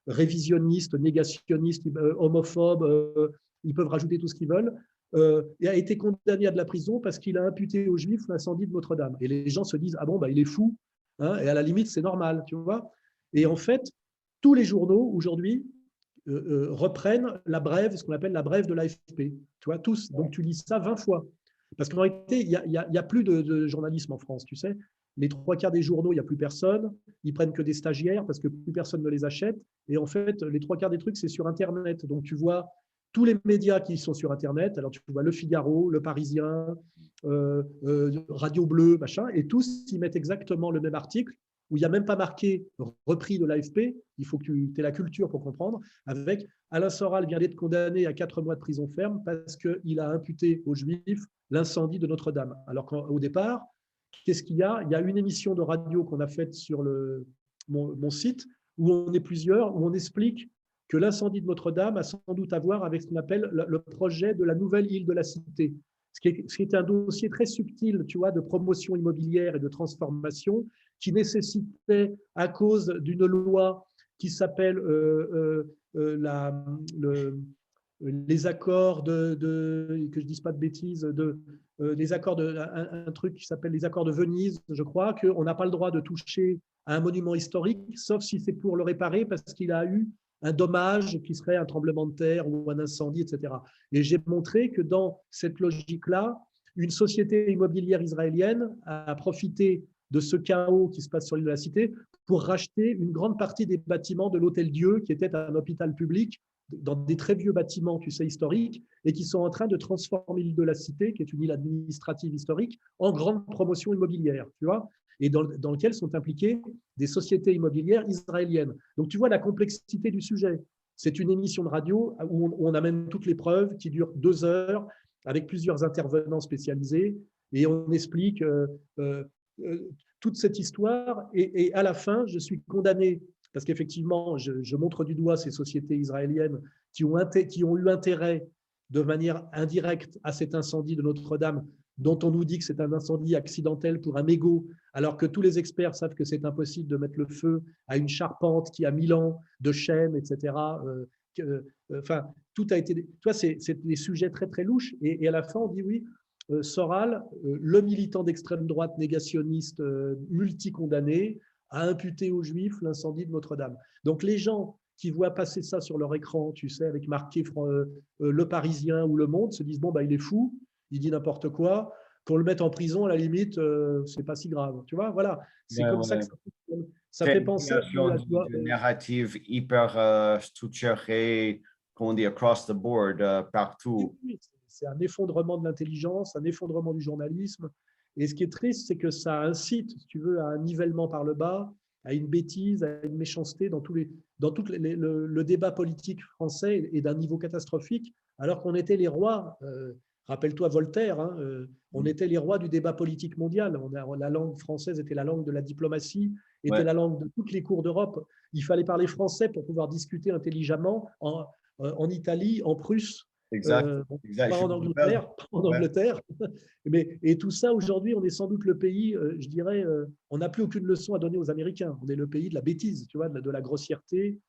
B: révisionniste, négationniste, homophobe, ils peuvent rajouter tout ce qu'ils veulent, et a été condamné à de la prison parce qu'il a imputé aux Juifs l'incendie de Notre-Dame. Et les gens se disent, ah bon, bah, il est fou, hein, et à la limite, c'est normal, tu vois. Et en fait, tous les journaux, aujourd'hui, reprennent la brève, ce qu'on appelle la brève de l'AFP. Tu vois, tous. Donc, tu lis ça 20 fois. Parce qu'en réalité, il n'y a plus de journalisme en France, tu sais. Les 3/4 des journaux, il n'y a plus personne. Ils prennent que des stagiaires parce que plus personne ne les achète. Et en fait, les 3/4 des trucs, c'est sur Internet. Donc, tu vois tous les médias qui sont sur Internet. Alors, tu vois Le Figaro, Le Parisien, Radio Bleu, machin. Et tous, ils mettent exactement le même article où il n'y a même pas marqué repris de l'AFP. Il faut que tu aies la culture pour comprendre. Avec Alain Soral vient d'être condamné à 4 mois de prison ferme parce qu'il a imputé aux Juifs l'incendie de Notre-Dame. Alors qu'au départ, qu'est-ce qu'il y a? Il y a une émission de radio qu'on a faite sur mon site où on est plusieurs, où on explique que l'incendie de Notre-Dame a sans doute à voir avec ce qu'on appelle le projet de la nouvelle île de la Cité, ce qui est un dossier très subtil, tu vois, de promotion immobilière et de transformation, qui nécessitait, à cause d'une loi qui s'appelle les accords que je ne dise pas de bêtises, les accords un truc qui s'appelle les accords de Venise, je crois, qu'on n'a pas le droit de toucher à un monument historique, sauf si c'est pour le réparer parce qu'il a eu un dommage qui serait un tremblement de terre ou un incendie, etc. Et j'ai montré que dans cette logique-là, une société immobilière israélienne a profité de ce chaos qui se passe sur l'île de la Cité pour racheter une grande partie des bâtiments de l'Hôtel Dieu, qui était un hôpital public, dans des très vieux bâtiments, tu sais, historiques, et qui sont en train de transformer l'île de la Cité, qui est une île administrative historique, en grande promotion immobilière, tu vois, et dans lequel sont impliquées des sociétés immobilières israéliennes. Donc, tu vois la complexité du sujet. C'est une émission de radio où on amène toutes les preuves qui durent 2 heures avec plusieurs intervenants spécialisés et on explique toute cette histoire. Et à la fin, je suis condamné parce qu'effectivement, je montre du doigt ces sociétés israéliennes qui ont eu intérêt de manière indirecte à cet incendie de Notre-Dame, dont on nous dit que c'est un incendie accidentel pour un mégot, alors que tous les experts savent que c'est impossible de mettre le feu à une charpente qui a 1000 ans de chêne, etc. Enfin, tout a été… Toi, c'est des sujets très, très louches. Et à la fin, on dit oui, Soral, le militant d'extrême droite négationniste multicondamné, a imputé aux Juifs l'incendie de Notre-Dame. Donc les gens qui voient passer ça sur leur écran, tu sais, avec marqué Le Parisien ou Le Monde, se disent bon, bah, il est fou, il dit n'importe quoi, qu'on le mette en prison, à la limite, c'est pas si grave. Tu vois, voilà, c'est comme ça que ça fonctionne. Ça fait penser à…
A: de narrative hyper structurée, qu'on dit across the board, partout.
B: C'est un effondrement de l'intelligence, un effondrement du journalisme. Et ce qui est triste, c'est que ça incite, si tu veux, à un nivellement par le bas, à une bêtise, à une méchanceté dans tout le débat politique français est d'un niveau catastrophique, alors qu'on était les rois. Rappelle-toi Voltaire, hein, on était les rois du débat politique mondial. La langue française était la langue de la diplomatie, était la langue de toutes les cours d'Europe. Il fallait parler français pour pouvoir discuter intelligemment en Italie, en Prusse.
A: Exact.
B: Pas en Angleterre, mais, et tout ça, aujourd'hui, on est sans doute le pays, je dirais, on n'a plus aucune leçon à donner aux Américains. On est le pays de la bêtise, tu vois, de la grossièreté,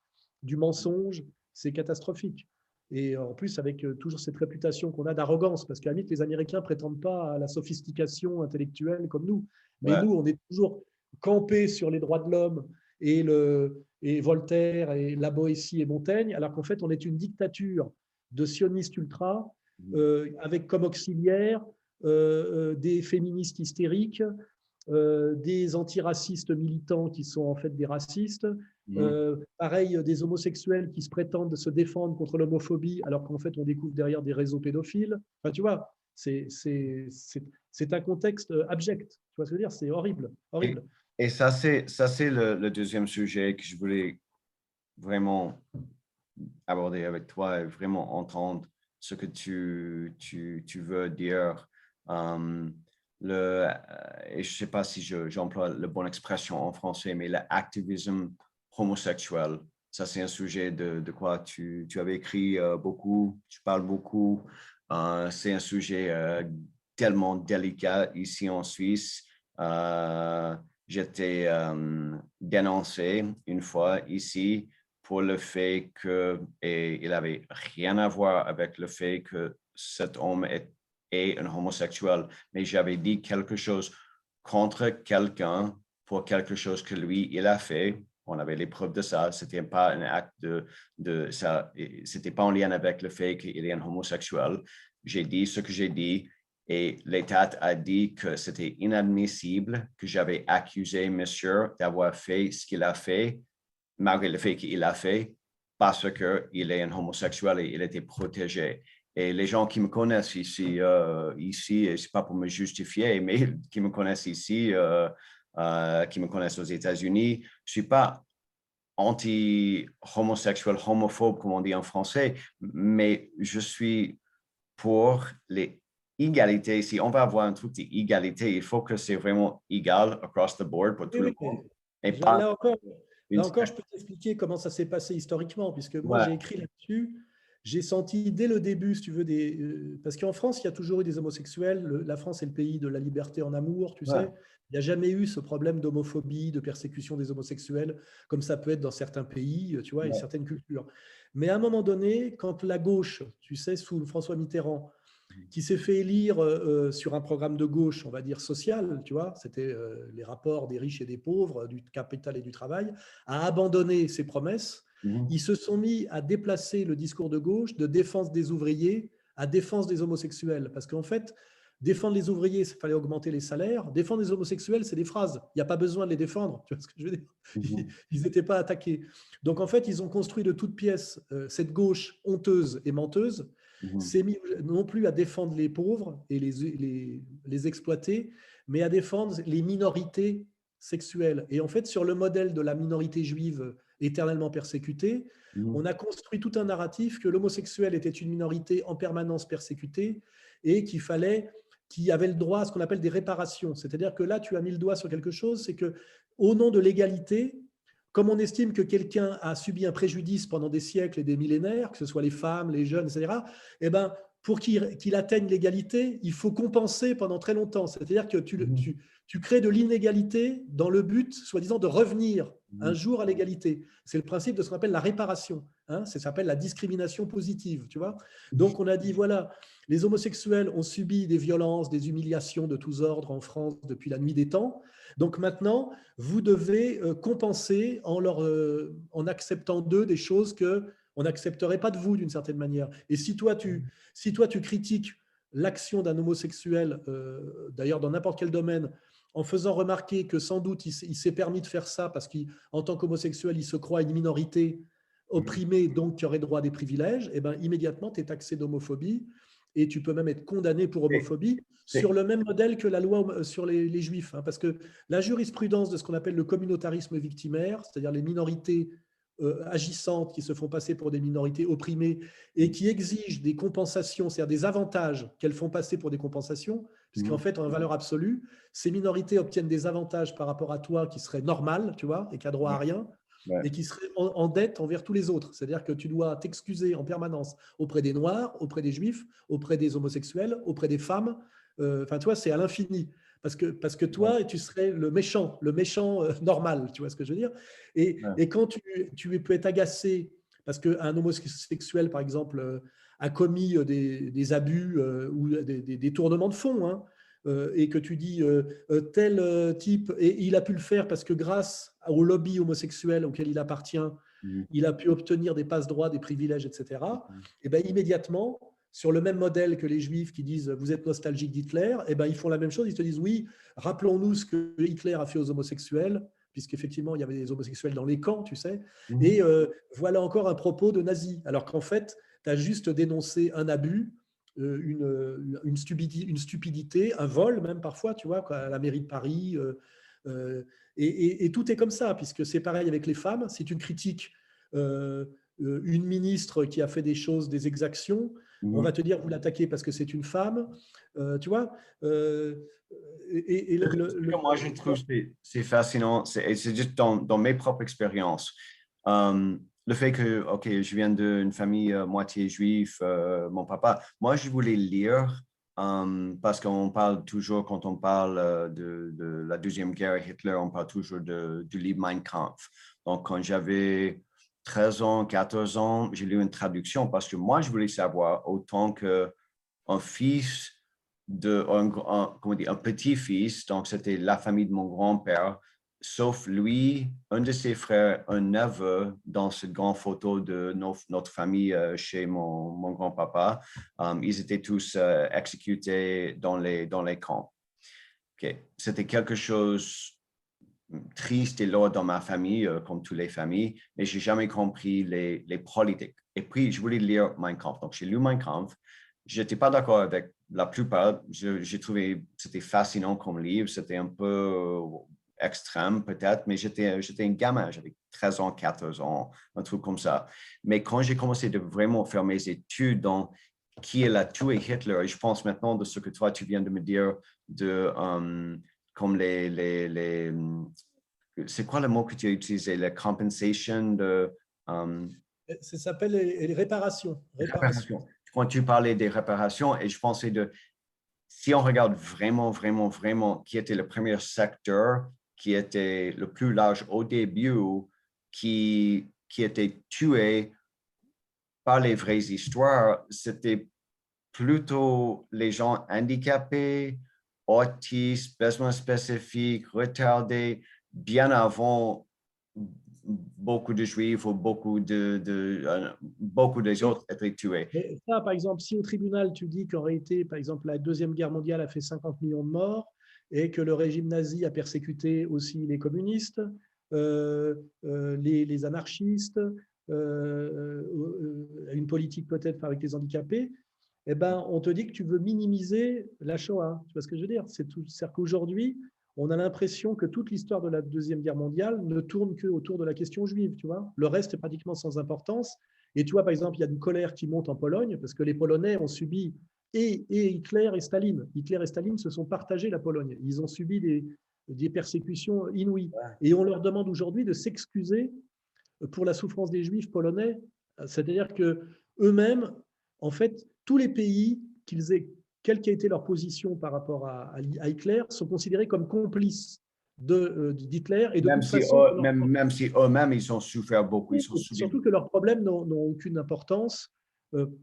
B: du mensonge. C'est catastrophique. Et en plus, avec toujours cette réputation qu'on a d'arrogance, parce qu'à la limite, les Américains ne prétendent pas à la sophistication intellectuelle comme nous. Mais nous, on est toujours campés sur les droits de l'homme et Voltaire et la Boétie et Montaigne, alors qu'en fait, on est une dictature de sionistes ultra, avec comme auxiliaires des féministes hystériques, des antiracistes militants qui sont en fait des racistes, pareil des homosexuels qui se prétendent se défendre contre l'homophobie alors qu'en fait on découvre derrière des réseaux pédophiles. Enfin, tu vois, c'est un contexte abject. Tu vois ce que je veux dire? C'est horrible, horrible.
A: Et ça, c'est le deuxième sujet que je voulais vraiment aborder avec toi et vraiment entendre ce que tu veux dire. Et je ne sais pas si j'emploie la bonne expression en français, mais l'activisme homosexuel, ça c'est un sujet de quoi tu avais écrit beaucoup, tu parles beaucoup. C'est un sujet tellement délicat ici en Suisse. J'étais dénoncé une fois ici pour le fait qu'il n'avait rien à voir avec le fait que cet homme est un homosexuel, mais j'avais dit quelque chose contre quelqu'un pour quelque chose que lui, il a fait. On avait les preuves de ça. C'était pas un acte de ça. C'était pas en lien avec le fait qu'il est un homosexuel. J'ai dit ce que j'ai dit et l'État a dit que c'était inadmissible que j'avais accusé monsieur d'avoir fait ce qu'il a fait, malgré le fait qu'il a fait, parce qu'il est un homosexuel et il était protégé. Et les gens qui me connaissent ici, et c'est pas pour me justifier, mais qui me connaissent ici, qui me connaissent aux États-Unis, je suis pas anti-homosexuel, homophobe, comme on dit en français, mais je suis pour les égalités. Si on va avoir un truc d'égalité, il faut que c'est vraiment égal across the board pour tout le monde. Et
B: là encore, Là encore, je peux t'expliquer comment ça s'est passé historiquement, puisque moi,
A: Ouais,
B: j'ai écrit là-dessus. J'ai senti dès le début, si tu veux, parce qu'en France, il y a toujours eu des homosexuels. La France est le pays de la liberté en amour, tu
A: ouais,
B: sais. Il n'y a jamais eu ce problème d'homophobie, de persécution des homosexuels, comme ça peut être dans certains pays, tu vois, et
A: ouais.
B: certaines cultures. Mais à un moment donné, quand la gauche, tu sais, sous François Mitterrand, qui s'est fait élire sur un programme de gauche, on va dire social, tu vois, c'était les rapports des riches et des pauvres, du capital et du travail, a abandonné ses promesses.
A: Mhm.
B: Ils se sont mis à déplacer le discours de gauche de défense des ouvriers à défense des homosexuels. Parce qu'en fait, défendre les ouvriers, il fallait augmenter les salaires. Défendre les homosexuels, c'est des phrases. Il n'y a pas besoin de les défendre. Tu vois ce que je veux dire?
A: Mhm.
B: Ils n'étaient pas attaqués. Donc en fait, ils ont construit de toutes pièces cette gauche honteuse et menteuse
A: Mhm.
B: s'est mis non plus à défendre les pauvres et les exploiter, mais à défendre les minorités sexuelles. Et en fait, sur le modèle de la minorité juive éternellement persécutée, on
A: Mhm.
B: a construit tout un narratif que l'homosexuel était une minorité en permanence persécutée et qu'il avait le droit à ce qu'on appelle des réparations. C'est-à-dire que là, tu as mis le doigt sur quelque chose, c'est que au nom de l'égalité, comme on estime que quelqu'un a subi un préjudice pendant des siècles et des millénaires, que ce soit les femmes, les jeunes, etc., eh ben, pour qu'il atteigne l'égalité, il faut compenser pendant très longtemps. C'est-à-dire que
A: Mhm.
B: tu crées de l'inégalité dans le but, soi-disant, de revenir un
A: Mhm.
B: jour à l'égalité. C'est le principe de ce qu'on appelle la réparation. Hein, ça s'appelle la discrimination positive, tu vois. Donc on a dit, voilà, les homosexuels ont subi des violences, des humiliations de tous ordres en France depuis la nuit des temps. Donc maintenant, vous devez compenser en acceptant d'eux des choses que on n'accepterait pas de vous d'une certaine manière. Et si toi tu critiques l'action d'un homosexuel, d'ailleurs dans n'importe quel domaine, en faisant remarquer que sans doute il s'est permis de faire ça parce qu'en tant qu'homosexuel, il se croit une minorité
A: Mhm.
B: opprimée, donc qui aurait droit à des privilèges, et ben immédiatement tu es taxé d'homophobie et tu peux même être condamné pour
A: Et-
B: homophobie sur
A: et-
B: le même modèle que la loi sur les juifs. Hein, parce que la jurisprudence de ce qu'on appelle le communautarisme victimaire, c'est-à-dire les minorités agissantes qui se font passer pour des minorités opprimées et qui exigent des compensations, c'est-à-dire des avantages qu'elles font passer pour des compensations, puisqu'en
A: Mhm.
B: fait, en valeur absolue, ces minorités obtiennent des avantages par rapport à toi qui seraient normales, tu vois, et qui a droit à
A: Ouais,
B: rien,
A: ouais.
B: et qui seraient en dette envers tous les autres. C'est-à-dire que tu dois t'excuser en permanence auprès des Noirs, auprès des Juifs, auprès des homosexuels, auprès des femmes. Enfin, tu vois, c'est à l'infini. Parce que
A: Ouais,
B: toi, tu serais le méchant normal, tu vois ce que je veux dire?
A: ouais.
B: Et quand tu peux être agacé parce qu'un homosexuel, par exemple, a commis des abus ou des détournements de fonds, hein, et que tu dis tel type, et il a pu le faire parce que grâce au lobby homosexuel auquel il appartient,
A: Mhm.
B: il a pu obtenir des passe-droits, des privilèges, etc.
A: Mhm.
B: Et bien immédiatement, sur le même modèle que les Juifs qui disent vous êtes nostalgique d'Hitler, et ben ils font la même chose. Ils te disent oui, rappelons-nous ce que Hitler a fait aux homosexuels, puisqu'effectivement il y avait des homosexuels dans les camps, tu sais.
A: Mhm.
B: Et voilà encore un propos de nazi, alors qu'en fait, tu as juste dénoncé un abus, une stupidité, un vol même parfois, tu vois, à la mairie de Paris. Et tout est comme ça, puisque c'est pareil avec les femmes. Si tu critiques euh, une ministre qui a fait des choses, des exactions, on va
A: Mhm.
B: te dire vous l'attaquez parce que c'est une femme, tu vois. Euh, et
A: Ce que moi, je trouve c'est fascinant, c'est juste dans mes propres expériences. Le fait que, OK, je viens d'une famille moitié juive, mon papa, moi, je voulais lire parce qu'on parle toujours, quand on parle de la Deuxième Guerre, Hitler, on parle toujours du livre Mein Kampf. Donc, quand j'avais 13 ans, 14 ans, j'ai lu une traduction parce que moi, je voulais savoir autant que un fils comment dire, un petit-fils, donc c'était la famille de mon grand-père, sauf lui, un de ses frères, un neveu dans cette grande photo de notre famille chez mon grand-papa. Ils étaient tous exécutés dans les camps. Okay. C'était quelque chose triste et lourd dans ma famille, comme toutes les familles, mais j'ai jamais compris les politiques. Et puis, je voulais lire Mein Kampf. Donc, j'ai lu Mein Kampf. Je n'étais pas d'accord avec la plupart. J'ai trouvé que c'était fascinant comme livre. C'était un peu extrême, peut-être, mais j'étais un gamin. J'avais 13 ans, 14 ans, un truc comme ça. Mais quand j'ai commencé de vraiment faire mes études dans qui a tué Hitler, et je pense maintenant de ce que toi, tu viens de me dire, de comme c'est quoi le mot que tu as utilisé? La compensation de…
B: Ça s'appelle les réparations.
A: Réparation. Quand tu parlais des réparations, et je pensais de, si on regarde vraiment, vraiment, vraiment, qui était le premier secteur qui était le plus large au début, qui était tué par les vraies histoires, c'était plutôt les gens handicapés, autistes, besoins spécifiques, retardés, bien avant beaucoup de juifs ou beaucoup des autres étaient tués.
B: Mais ça, par exemple, si au tribunal, tu dis qu'en réalité, par exemple, la Deuxième Guerre mondiale a fait 50 millions de morts et que le régime nazi a persécuté aussi les communistes, les anarchistes, une politique peut-être avec les handicapés, eh ben, on te dit que tu veux minimiser la Shoah. Tu vois ce que je veux dire? C'est-à-dire qu'aujourd'hui, on a l'impression que toute l'histoire de la Deuxième Guerre mondiale ne tourne qu'autour de la question juive. Tu vois, le reste est pratiquement sans importance. Et tu vois, par exemple, il y a une colère qui monte en Pologne parce que les Polonais ont subi, et Hitler et Staline. Hitler et Staline se sont partagés la Pologne. Ils ont subi des persécutions inouïes. Et on leur demande aujourd'hui de s'excuser pour la souffrance des Juifs polonais. C'est-à-dire que eux-mêmes, en fait, tous les pays, quelle qu'ait été leur position par rapport à Hitler, sont considérés comme complices d'Hitler. Et de
A: Même
B: toute
A: si,
B: façon,
A: même si eux-mêmes, ils ont souffert beaucoup. Ils ont subi…
B: surtout que leurs problèmes n'ont aucune importance,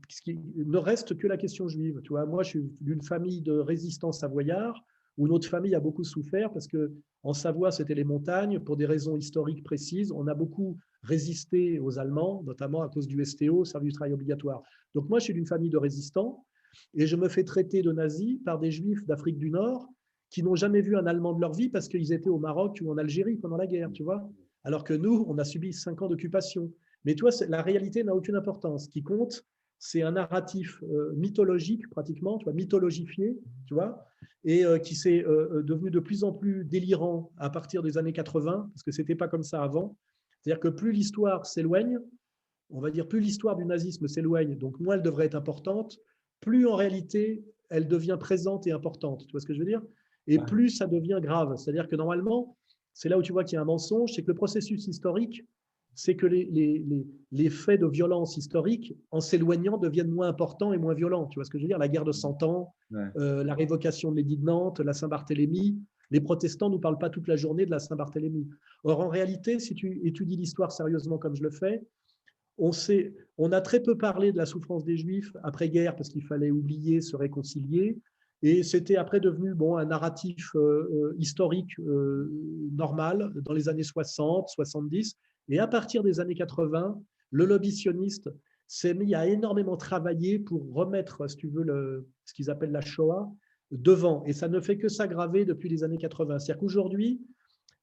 B: puisqu'il ne reste que la question juive. Tu vois, moi, je suis d'une famille de résistants savoyards où notre famille a beaucoup souffert parce que en Savoie, c'était les montagnes pour des raisons historiques précises. On a beaucoup résisté aux Allemands, notamment à cause du STO, service du travail obligatoire. Donc moi, je suis d'une famille de résistants et je me fais traiter de nazi par des Juifs d'Afrique du Nord qui n'ont jamais vu un Allemand de leur vie parce qu'ils étaient au Maroc ou en Algérie pendant la guerre, tu vois. Alors que nous, on a subi 5 ans d'occupation. Mais toi, la réalité n'a aucune importance. Ce qui compte, c'est un narratif mythologique, pratiquement, tu vois, mythologifié, tu vois, et qui s'est devenu de plus en plus délirant à partir des années 80, parce que ce n'était pas comme ça avant. C'est-à-dire que plus l'histoire s'éloigne, on va dire plus l'histoire du nazisme s'éloigne, donc moins elle devrait être importante, plus en réalité elle devient présente et importante. Tu vois ce que je veux dire? Et plus ça devient grave. C'est-à-dire que normalement, c'est là où tu vois qu'il y a un mensonge, c'est que le processus historique, c'est que les faits de violence historique, en s'éloignant, deviennent moins importants et moins violents. Tu vois ce que je veux dire? La guerre de 100 ans, la révocation de l'édit de Nantes, la Saint-Barthélemy. Les protestants ne nous parlent pas toute la journée de la Saint-Barthélemy. Or, en réalité, si tu étudies l'histoire sérieusement comme je le fais, on a très peu parlé de la souffrance des Juifs après-guerre parce qu'il fallait oublier, se réconcilier. Et c'était après devenu un narratif historique normal dans les années 60, 70. Et à partir des années 80, le lobby sioniste s'est mis à énormément travailler pour remettre, si tu veux, ce qu'ils appellent la Shoah devant. Et ça ne fait que s'aggraver depuis les années 80. C'est-à-dire qu'aujourd'hui,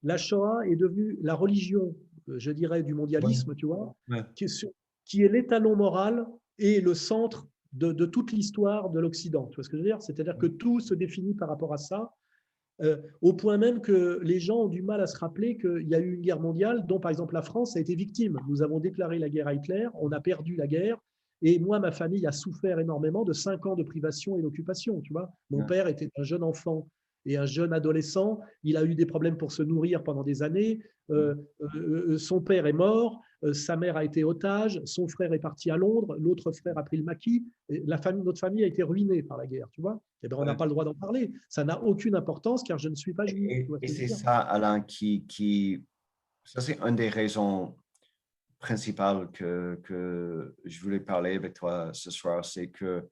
B: la Shoah est devenue la religion, je dirais, du mondialisme, tu vois, qui est l'étalon moral et le centre de toute l'histoire de l'Occident. Tu vois ce que je veux dire? C'est-à-dire que tout se définit par rapport à ça, au point même que les gens ont du mal à se rappeler qu'il y a eu une guerre mondiale dont, par exemple, la France a été victime. Nous avons déclaré la guerre à Hitler, on a perdu la guerre, et moi, ma famille a souffert énormément de 5 ans de privation et d'occupation. Tu vois, mon père était un jeune enfant et un jeune adolescent. Il a eu des problèmes pour se nourrir pendant des années. Son père est mort, sa mère a été otage, son frère est parti à Londres, l'autre frère a pris le maquis. Et notre famille a été ruinée par la guerre, tu vois. Eh ben, on n'a pas le droit d'en parler. Ça n'a aucune importance car je ne suis pas juif.
A: Et c'est ça, Alain, ça c'est une des raisons principales que je voulais parler avec toi ce soir, c'est que,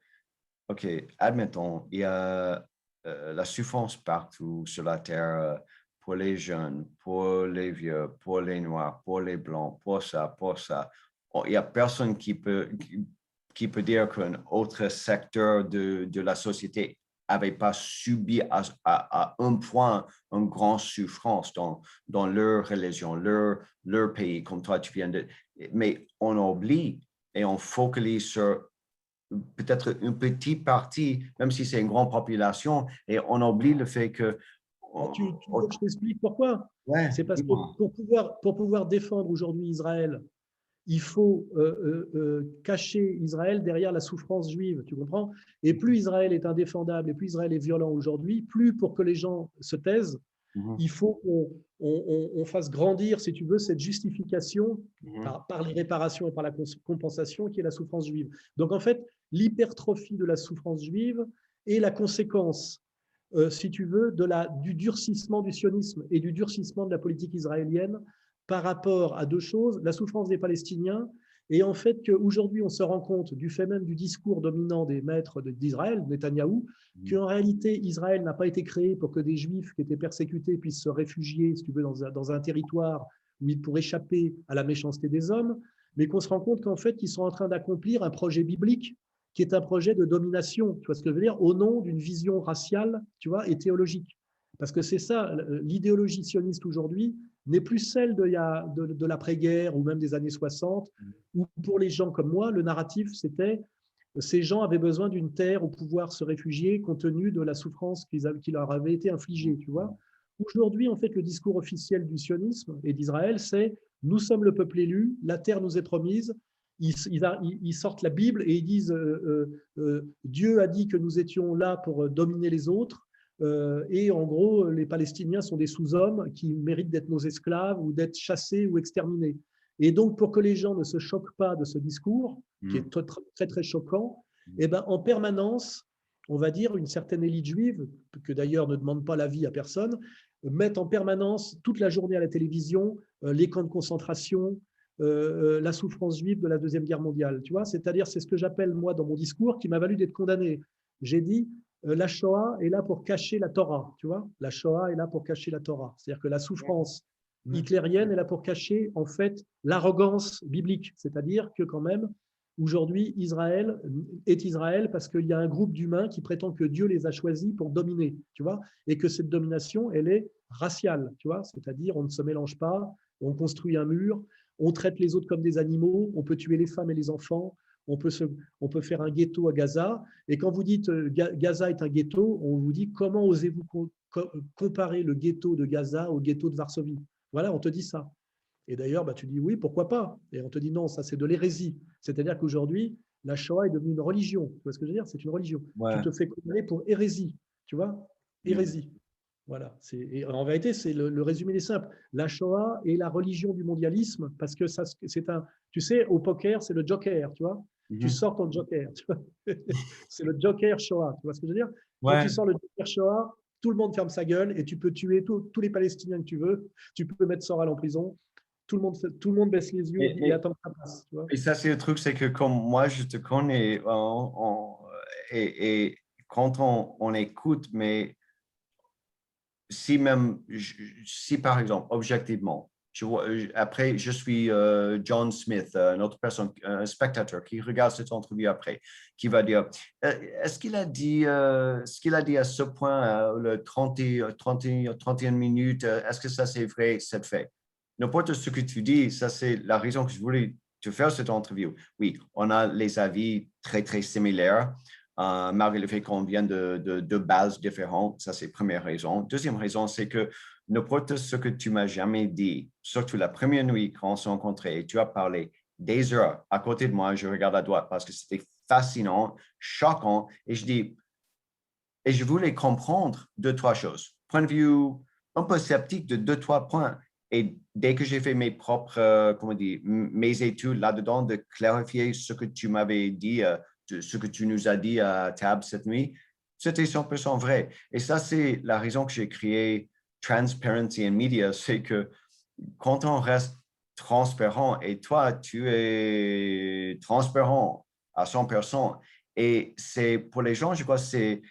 A: OK, admettons, il y a la souffrance partout sur la Terre pour les jeunes, pour les vieux, pour les noirs, pour les blancs, pour ça, pour ça. Il n'y a personne qui peut dire qu'un autre secteur de la société n'avait pas subi à un point une grande souffrance dans leur religion, leur pays, comme toi tu viens de… Mais on oublie et on focalise sur peut-être une petite partie, même si c'est une grande population, et on oublie le fait que…
B: Tu veux que je t'explique pourquoi?
A: Ouais,
B: c'est parce que pour pouvoir défendre aujourd'hui Israël, il faut cacher Israël derrière la souffrance juive, tu comprends? Et plus Israël est indéfendable et plus Israël est violent aujourd'hui, plus pour que les gens se taisent, il faut qu'on fasse grandir, si tu veux, cette justification par les réparations et par la compensation qui est la souffrance juive. Donc en fait, l'hypertrophie de la souffrance juive est la conséquence, si tu veux, du durcissement du sionisme et du durcissement de la politique israélienne par rapport à deux choses, la souffrance des Palestiniens et en fait qu'aujourd'hui on se rend compte du fait même du discours dominant des maîtres d'Israël, Netanyahou, qu'en réalité Israël n'a pas été créé pour que des Juifs qui étaient persécutés puissent se réfugier, si tu veux, dans un territoire où ils pourraient échapper à la méchanceté des hommes, mais qu'on se rend compte qu'en fait ils sont en train d'accomplir un projet biblique qui est un projet de domination, tu vois ce que je veux dire, au nom d'une vision raciale, tu vois, et théologique. Parce que c'est ça, l'idéologie sioniste aujourd'hui n'est plus celle de l'après-guerre ou même des années 60, où pour les gens comme moi, le narratif, c'était ces gens avaient besoin d'une terre où pouvoir se réfugier compte tenu de la souffrance qui leur avait été infligée, tu vois. Aujourd'hui, en fait, le discours officiel du sionisme et d'Israël, c'est « nous sommes le peuple élu, la terre nous est promise ». Ils sortent la Bible et ils disent Dieu a dit que nous étions là pour dominer les autres et en gros les Palestiniens sont des sous-hommes qui méritent d'être nos esclaves ou d'être chassés ou exterminés. Et donc pour que les gens ne se choquent pas de ce discours qui est très très choquant, et ben en permanence on va dire une certaine élite juive que d'ailleurs ne demande pas l'avis à personne met en permanence toute la journée à la télévision les camps de concentration, la souffrance juive de la Deuxième Guerre mondiale. Tu vois, c'est-à-dire, c'est ce que j'appelle, moi, dans mon discours, qui m'a valu d'être condamné. J'ai dit, la Shoah est là pour cacher la Torah. Tu vois, la Shoah est là pour cacher la Torah. C'est-à-dire que la souffrance hitlérienne est là pour cacher, en fait, l'arrogance biblique. C'est-à-dire que, quand même, aujourd'hui, Israël est Israël parce qu'il y a un groupe d'humains qui prétend que Dieu les a choisis pour dominer. Tu vois, et que cette domination, elle est raciale. Tu vois, c'est-à-dire, on ne se mélange pas, on construit un mur, on traite les autres comme des animaux, on peut tuer les femmes et les enfants, on peut faire un ghetto à Gaza. Et quand vous dites Gaza est un ghetto, on vous dit comment osez-vous comparer le ghetto de Gaza au ghetto de Varsovie? Voilà, on te dit ça. Et d'ailleurs, bah, tu dis oui, pourquoi pas? Et on te dit non, ça c'est de l'hérésie. C'est-à-dire qu'aujourd'hui, la Shoah est devenue une religion. Tu vois ce que je veux dire? C'est une religion. Tu te fais condamner pour hérésie. Tu vois? Hérésie. Voilà. Et en vérité, c'est le résumé est simple. La Shoah est la religion du mondialisme parce que c'est un. Tu sais, au poker, c'est le joker, tu vois. Tu sors ton joker. Tu vois. C'est le joker Shoah. Tu vois ce que je veux dire? Quand tu sors le joker Shoah, tout le monde ferme sa gueule et tu peux tuer tous les Palestiniens que tu veux. Tu peux mettre Soral en prison. Tout le monde baisse les yeux et attend que ça passe. Tu vois.
A: Et ça, c'est le truc, c'est que comme moi, je te connais, et quand on écoute, mais si même, si par exemple, objectivement, après, je suis John Smith, une autre personne, un spectateur qui regarde cette entrevue après, qui va dire, est-ce qu'il a dit ce qu'il a dit à ce point, le 31 minutes, est-ce que ça c'est vrai, c'est fait? N'importe ce que tu dis, ça c'est la raison que je voulais te faire cette entrevue. Oui, on a les avis très, très similaires. Malgré le fait qu'on vient de bases différentes, ça c'est la première raison. Deuxième raison, c'est que n'importe ce que tu m'as jamais dit, surtout la première nuit quand on s'est rencontrés, tu as parlé des heures à côté de moi, je regarde à droite parce que c'était fascinant, choquant, et je voulais comprendre deux, trois choses. Point de vue un peu sceptique de deux, trois points. Et dès que j'ai fait mes propres, comment dire, mes études là-dedans, de clarifier ce que tu m'avais dit, ce que tu nous as dit à table cette nuit, c'était 100% vrai. Et ça, c'est la raison que j'ai créé Transparency in Media, c'est que quand on reste transparent, et toi, tu es transparent à 100%, et c'est pour les gens, je crois, c'est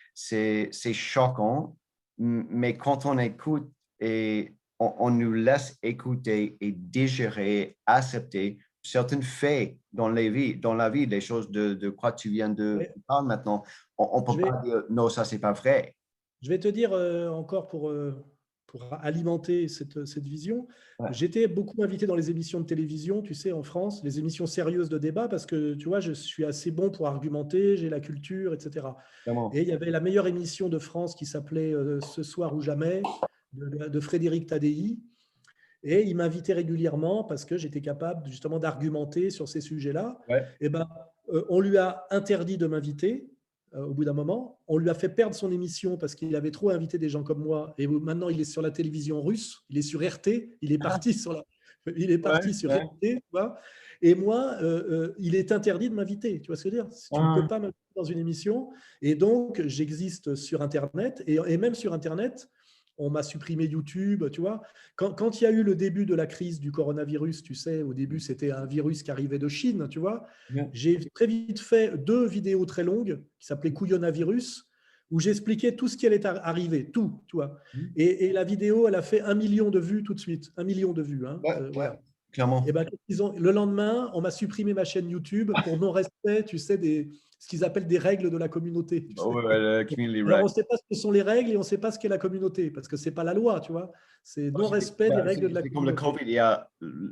A: choquant, mais quand on écoute et on nous laisse écouter et digérer, accepter certains faits dans la vie, des choses de quoi tu viens de parler maintenant. On ne peut pas dire non, ça, c'est pas vrai.
B: Je vais te dire encore pour alimenter cette vision.
A: Ouais.
B: J'étais beaucoup invité dans les émissions de télévision, tu sais, en France, les émissions sérieuses de débat, parce que, tu vois, je suis assez bon pour argumenter, j'ai la culture, etc.
A: Vraiment.
B: Et il y avait la meilleure émission de France qui s'appelait Ce soir ou jamais, de Frédéric Tadei. Et il m'invitait régulièrement parce que j'étais capable justement d'argumenter sur ces sujets-là.
A: Ouais.
B: Et ben, on lui a interdit de m'inviter au bout d'un moment. On lui a fait perdre son émission parce qu'il avait trop invité des gens comme moi. Et maintenant, il est sur la télévision russe, il est sur RT, il est
A: Ah,
B: parti sur, il est
A: ouais,
B: parti sur
A: ouais.
B: RT, tu vois. Et moi, il est interdit de m'inviter. Tu vois ce que je veux dire? Tu ne peux
A: Ouais.
B: pas m'inviter dans une émission. Et donc, j'existe sur Internet. Et même sur Internet, on m'a supprimé YouTube, tu vois. Quand il y a eu le début de la crise du coronavirus, tu sais, au début, c'était un virus qui arrivait de Chine, tu vois.
A: Yeah.
B: J'ai très vite fait 2 vidéos très longues qui s'appelaient Couillonavirus, où j'expliquais tout ce qui allait arriver, tout, tu vois. Et la vidéo, elle a fait 1 million de vues tout de suite. 1 million de vues, hein,
A: Ouais, ouais,
B: voilà.
A: clairement.
B: Et ben, le lendemain, on m'a supprimé ma chaîne YouTube pour non-respect, tu sais, ce qu'ils appellent des règles de la communauté. Tu sais.
A: Ouais, le community
B: Alors, on
A: reg.
B: ne sait pas ce que sont les règles et on ne sait pas ce qu'est la communauté, parce que ce n'est pas la loi, tu vois. C'est non-respect des règles de la
A: C'est comme le
B: communauté.
A: COVID, il y a,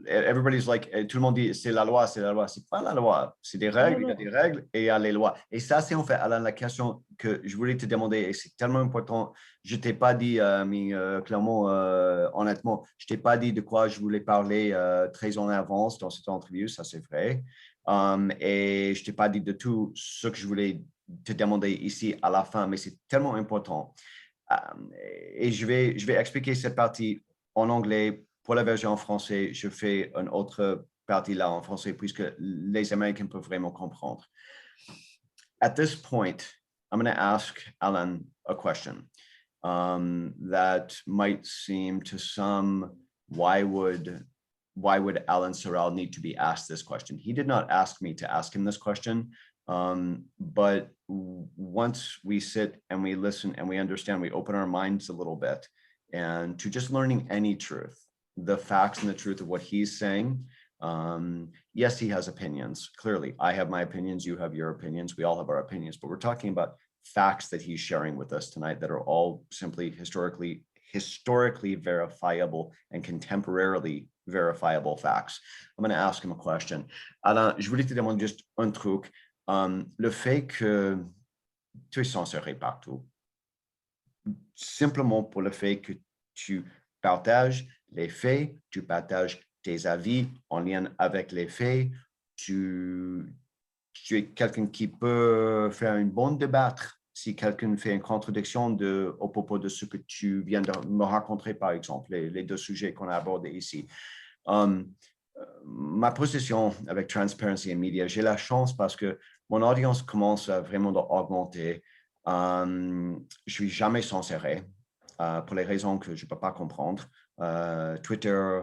A: everybody's like, tout le monde dit c'est la loi, c'est la loi. C'est pas la loi, c'est des
B: Non,
A: règles, il y a
B: non.
A: des règles et il y a les lois. Et ça, c'est en fait, Alain, la question que je voulais te demander, et c'est tellement important. Je t'ai pas dit, mais clairement, honnêtement, je t'ai pas dit de quoi je voulais parler très en avance dans cette interview, ça c'est vrai. Et je t'ai pas dit de tout ce que je voulais te demander ici à la fin, mais c'est tellement important. Et je vais expliquer cette partie en anglais. Pour la version en français, je fais une autre partie là en français puisque les Américains peuvent vraiment comprendre. At this point, I'm going to ask Alan a question that might seem to some, why would Alan Sorrell need to be asked this question? He did not ask me to ask him this question. But once we sit and we listen and we understand, we open our minds a little bit and to just learning any truth, the facts and the truth of what he's saying. Yes, he has opinions. Clearly, I have my opinions. You have your opinions. We all have our opinions, but we're talking about facts that he's sharing with us tonight that are all simply historically verifiable and contemporarily verifiable facts. I'm going to ask him a question. Alain, je voulais te demander juste un truc. Le fait que tu es censuré partout, simplement pour le fait que tu partages les faits, tu partages tes avis en lien avec les faits, tu es quelqu'un qui peut faire une bonne débattre si quelqu'un fait une contradiction au propos de ce que tu viens de me raconter, par exemple, les deux sujets qu'on a abordés ici. Ma position avec Transparency and Media, j'ai la chance parce que mon audience commence à vraiment augmenter. Je suis jamais censuré pour les raisons que je ne peux pas comprendre. Twitter,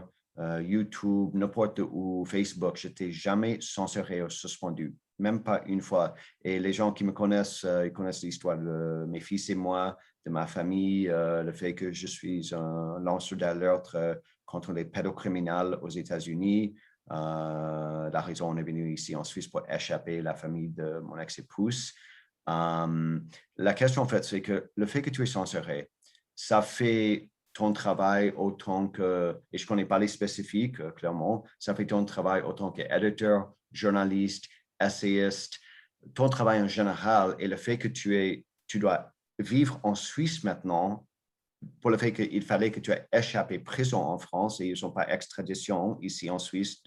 A: YouTube, n'importe où, Facebook, je n'étais jamais censuré ou suspendu, même pas une fois. Et les gens qui me connaissent, ils connaissent l'histoire de mes fils et moi, de ma famille, le fait que je suis un lanceur d'alerte contre les pédocriminels aux États-Unis. La raison, on est venu ici en Suisse pour échapper à la famille de mon ex-épouse. La question, en fait, c'est que le fait que tu es censuré, ça fait ton travail autant que, et je ne connais pas les spécifiques, clairement, ça fait ton travail autant qu'éditeur, journaliste, essayiste, ton travail en général, et le fait que tu dois vivre en Suisse maintenant, pour le fait qu'il fallait que tu aies échappé prison en France et ils n'ont pas extradition ici en Suisse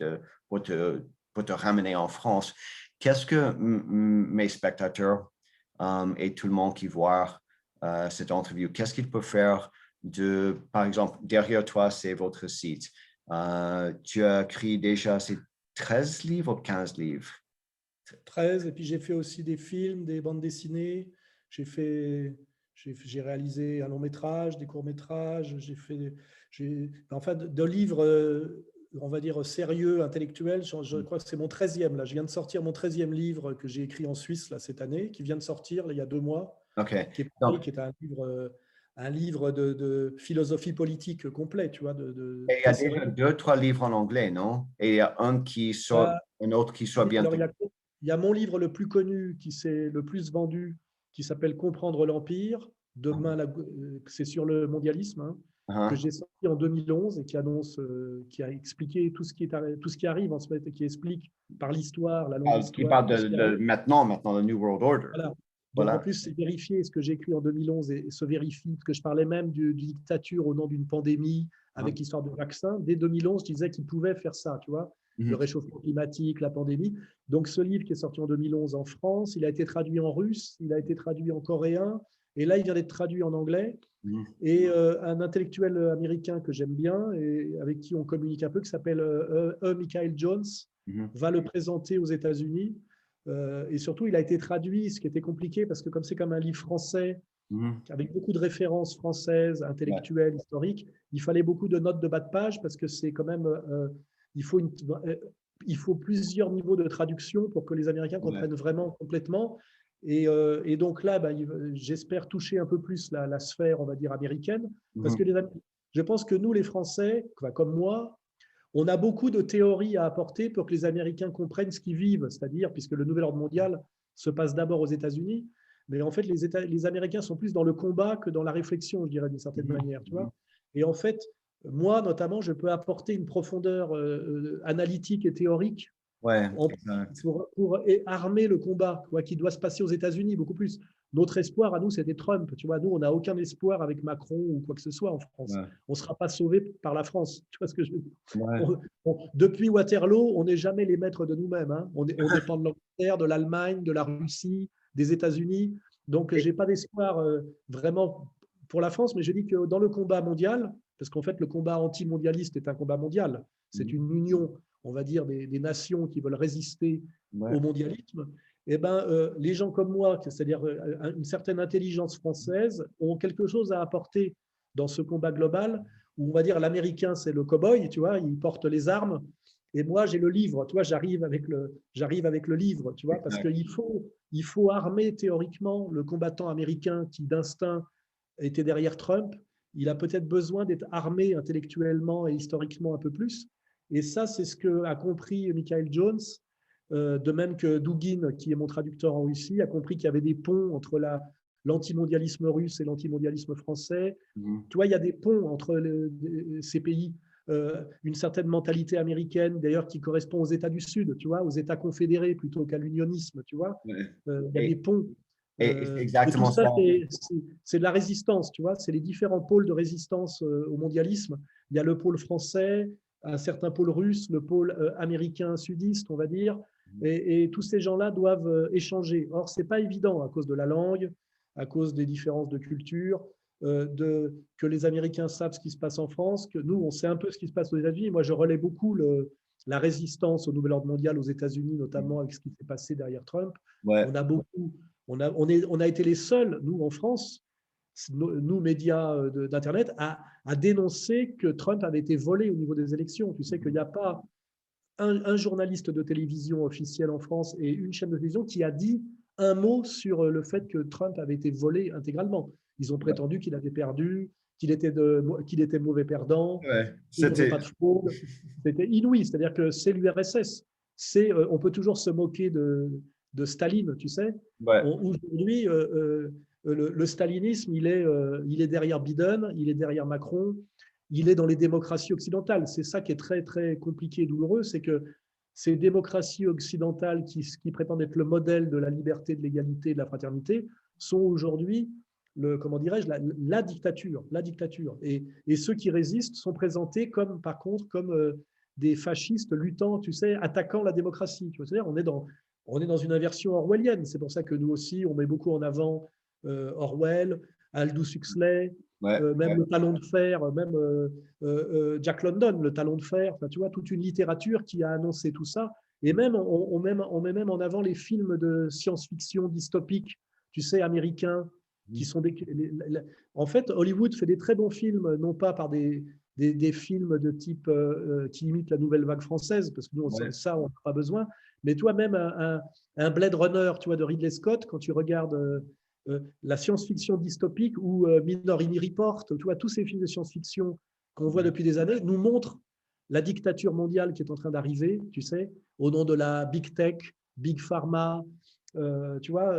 A: pour te ramener en France. Qu'est-ce que mes spectateurs et tout le monde qui voit cette interview, qu'est-ce qu'ils peuvent faire par exemple, derrière toi, c'est votre site. Tu as écrit déjà, c'est 13 livres ou 15 livres?
B: 13, et puis j'ai fait aussi des films, des bandes dessinées. J'ai réalisé un long métrage, des courts métrages. En fait, de livres, on va dire sérieux, intellectuels. Je crois que c'est mon 13e. Là, je viens de sortir mon 13e livre que j'ai écrit en Suisse là, cette année, qui vient de sortir là, il y a 2 mois,
A: OK.
B: qui est un livre de philosophie politique complet, tu vois,
A: Et il y a
B: très
A: déjà
B: sérieux.
A: 2, 3 livres en anglais, non? Et il y a un autre qui sort
B: Oui, alors
A: bientôt.
B: il y a mon livre le plus connu, qui s'est le plus vendu, qui s'appelle Comprendre l'Empire. Demain, c'est sur le mondialisme, hein, que j'ai sorti en 2011 et qui a expliqué tout ce qui arrive en ce moment, et qui explique par l'histoire, la longue
A: Qui
B: histoire,
A: parle
B: tout ce qui
A: de
B: arrive.
A: maintenant, le New World Order.
B: Voilà. Donc en
A: Voilà.
B: plus, c'est vérifié, ce que j'ai écrit en 2011 et se vérifie, parce que je parlais même d'une dictature au nom d'une pandémie avec l'histoire de vaccin. Dès 2011, je disais qu'ils pouvaient faire ça, tu vois. le réchauffement climatique, la pandémie. Donc, ce livre qui est sorti en 2011 en France, il a été traduit en russe, il a été traduit en coréen, et là, il vient d'être traduit en anglais. Et un intellectuel américain que j'aime bien et avec qui on communique un peu, qui s'appelle Michael Jones, va le présenter aux États-Unis. Et surtout, il a été traduit, ce qui était compliqué, parce que comme c'est comme un livre français, avec beaucoup de références françaises, intellectuelles, historiques, il fallait beaucoup de notes de bas de page, parce que c'est quand même, il faut plusieurs niveaux de traduction pour que les Américains comprennent vraiment complètement. Et donc là, j'espère toucher un peu plus la sphère, on va dire, américaine, parce que je pense que nous, les Français, comme moi, on a beaucoup de théories à apporter pour que les Américains comprennent ce qu'ils vivent, c'est-à-dire, puisque le nouvel ordre mondial se passe d'abord aux États-Unis, mais en fait, les Américains sont plus dans le combat que dans la réflexion, je dirais, d'une certaine manière. Tu vois. Et en fait, moi, notamment, je peux apporter une profondeur analytique et théorique pour armer le combat qui doit se passer aux États-Unis beaucoup plus. Notre espoir à nous, c'était Trump. Tu vois, nous, on n'a aucun espoir avec Macron ou quoi que ce soit en France. On ne sera pas sauvé par la France. Tu vois ce que je veux dire? Depuis Waterloo, on n'est jamais les maîtres de nous-mêmes. Hein. On dépend de l'Angleterre, de l'Allemagne, de la Russie, des États-Unis. Donc, je n'ai pas d'espoir vraiment pour la France, mais je dis que dans le combat mondial, parce qu'en fait, le combat anti-mondialiste est un combat mondial, c'est une union, on va dire, des nations qui veulent résister au mondialisme. Eh ben, les gens comme moi, c'est-à-dire une certaine intelligence française, ont quelque chose à apporter dans ce combat global, où on va dire l'Américain, c'est le cow-boy, tu vois, il porte les armes, et moi, j'ai le livre, tu vois, j'arrive avec le livre, tu vois, parce qu'il faut armer théoriquement le combattant américain qui, d'instinct, était derrière Trump. Il a peut-être besoin d'être armé intellectuellement et historiquement un peu plus. Et ça, c'est ce qu'a compris Michael Jones, de même que Dugin, qui est mon traducteur en Russie, a compris qu'il y avait des ponts entre l'antimondialisme russe et l'antimondialisme français. Tu vois, il y a des ponts entre ces pays. Une certaine mentalité américaine, d'ailleurs, qui correspond aux États du Sud, tu vois, aux États confédérés plutôt qu'à l'unionisme, tu vois. Il y a des ponts.
A: Et c'est exactement
B: tout ça, c'est de la résistance, tu vois, c'est les différents pôles de résistance au mondialisme. Il y a le pôle français, un certain pôle russe, le pôle américain sudiste, on va dire, et tous ces gens-là doivent échanger. Or, ce n'est pas évident à cause de la langue, à cause des différences de culture, que les Américains savent ce qui se passe en France, que nous, on sait un peu ce qui se passe aux États-Unis. Moi, je relais beaucoup la résistance au nouvel ordre mondial aux États-Unis, notamment avec ce qui s'est passé derrière Trump. On a été les seuls, nous, en France, nous, médias d'Internet, à dénoncer que Trump avait été volé au niveau des élections. Tu sais qu'il n'y a pas un journaliste de télévision officiel en France et une chaîne de télévision qui a dit un mot sur le fait que Trump avait été volé intégralement. Ils ont prétendu qu'il avait perdu, qu'il était mauvais perdant, qu'il n'y avait pas de fraude. C'était inouï, c'est-à-dire que c'est l'URSS. On peut toujours se moquer de Staline, tu sais. Aujourd'hui, le stalinisme, il est derrière Biden, il est derrière Macron, il est dans les démocraties occidentales. C'est ça qui est très, très compliqué et douloureux, c'est que ces démocraties occidentales qui prétendent être le modèle de la liberté, de l'égalité, de la fraternité, sont aujourd'hui, comment dirais-je, la dictature. La dictature. Et ceux qui résistent sont présentés comme, par contre, comme des fascistes luttant, tu sais, attaquant la démocratie. Tu vois, c'est-à-dire, on est dans une inversion orwellienne. C'est pour ça que nous aussi, on met beaucoup en avant Orwell, Aldous Huxley, même le talon de fer, même Jack London, le talon de fer, enfin, tu vois, toute une littérature qui a annoncé tout ça. Et même, on met même en avant les films de science-fiction dystopiques, tu sais, américains, qui sont en fait, Hollywood fait des très bons films, non pas par des films de type qui imitent la nouvelle vague française, parce que nous, ça, on n'a pas besoin. Mais toi, même un Blade Runner, tu vois, de Ridley Scott, quand tu regardes la science-fiction dystopique ou Minority Report, tu vois, tous ces films de science-fiction qu'on voit depuis des années nous montrent la dictature mondiale qui est en train d'arriver, tu sais, au nom de la big tech, big pharma, tu vois,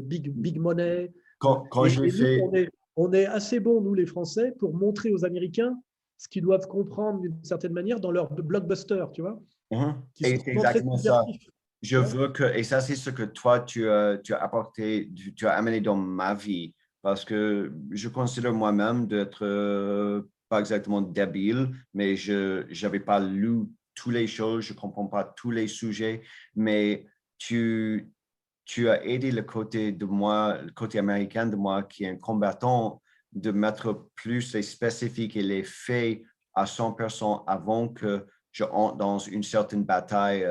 B: big money. On est assez bons, nous les Français, pour montrer aux Américains ce qu'ils doivent comprendre d'une certaine manière dans leur blockbuster, tu vois.
A: Et c'est exactement ça. Je veux que, et ça c'est ce que toi tu as apporté, tu as amené dans ma vie, parce que je considère moi-même d'être pas exactement débile, mais je n'avais pas lu toutes les choses, je ne comprends pas tous les sujets, mais tu as aidé le côté de moi, le côté américain de moi, qui est un combattant, de mettre plus les spécifiques et les faits à 100% avant que je entre dans une certaine bataille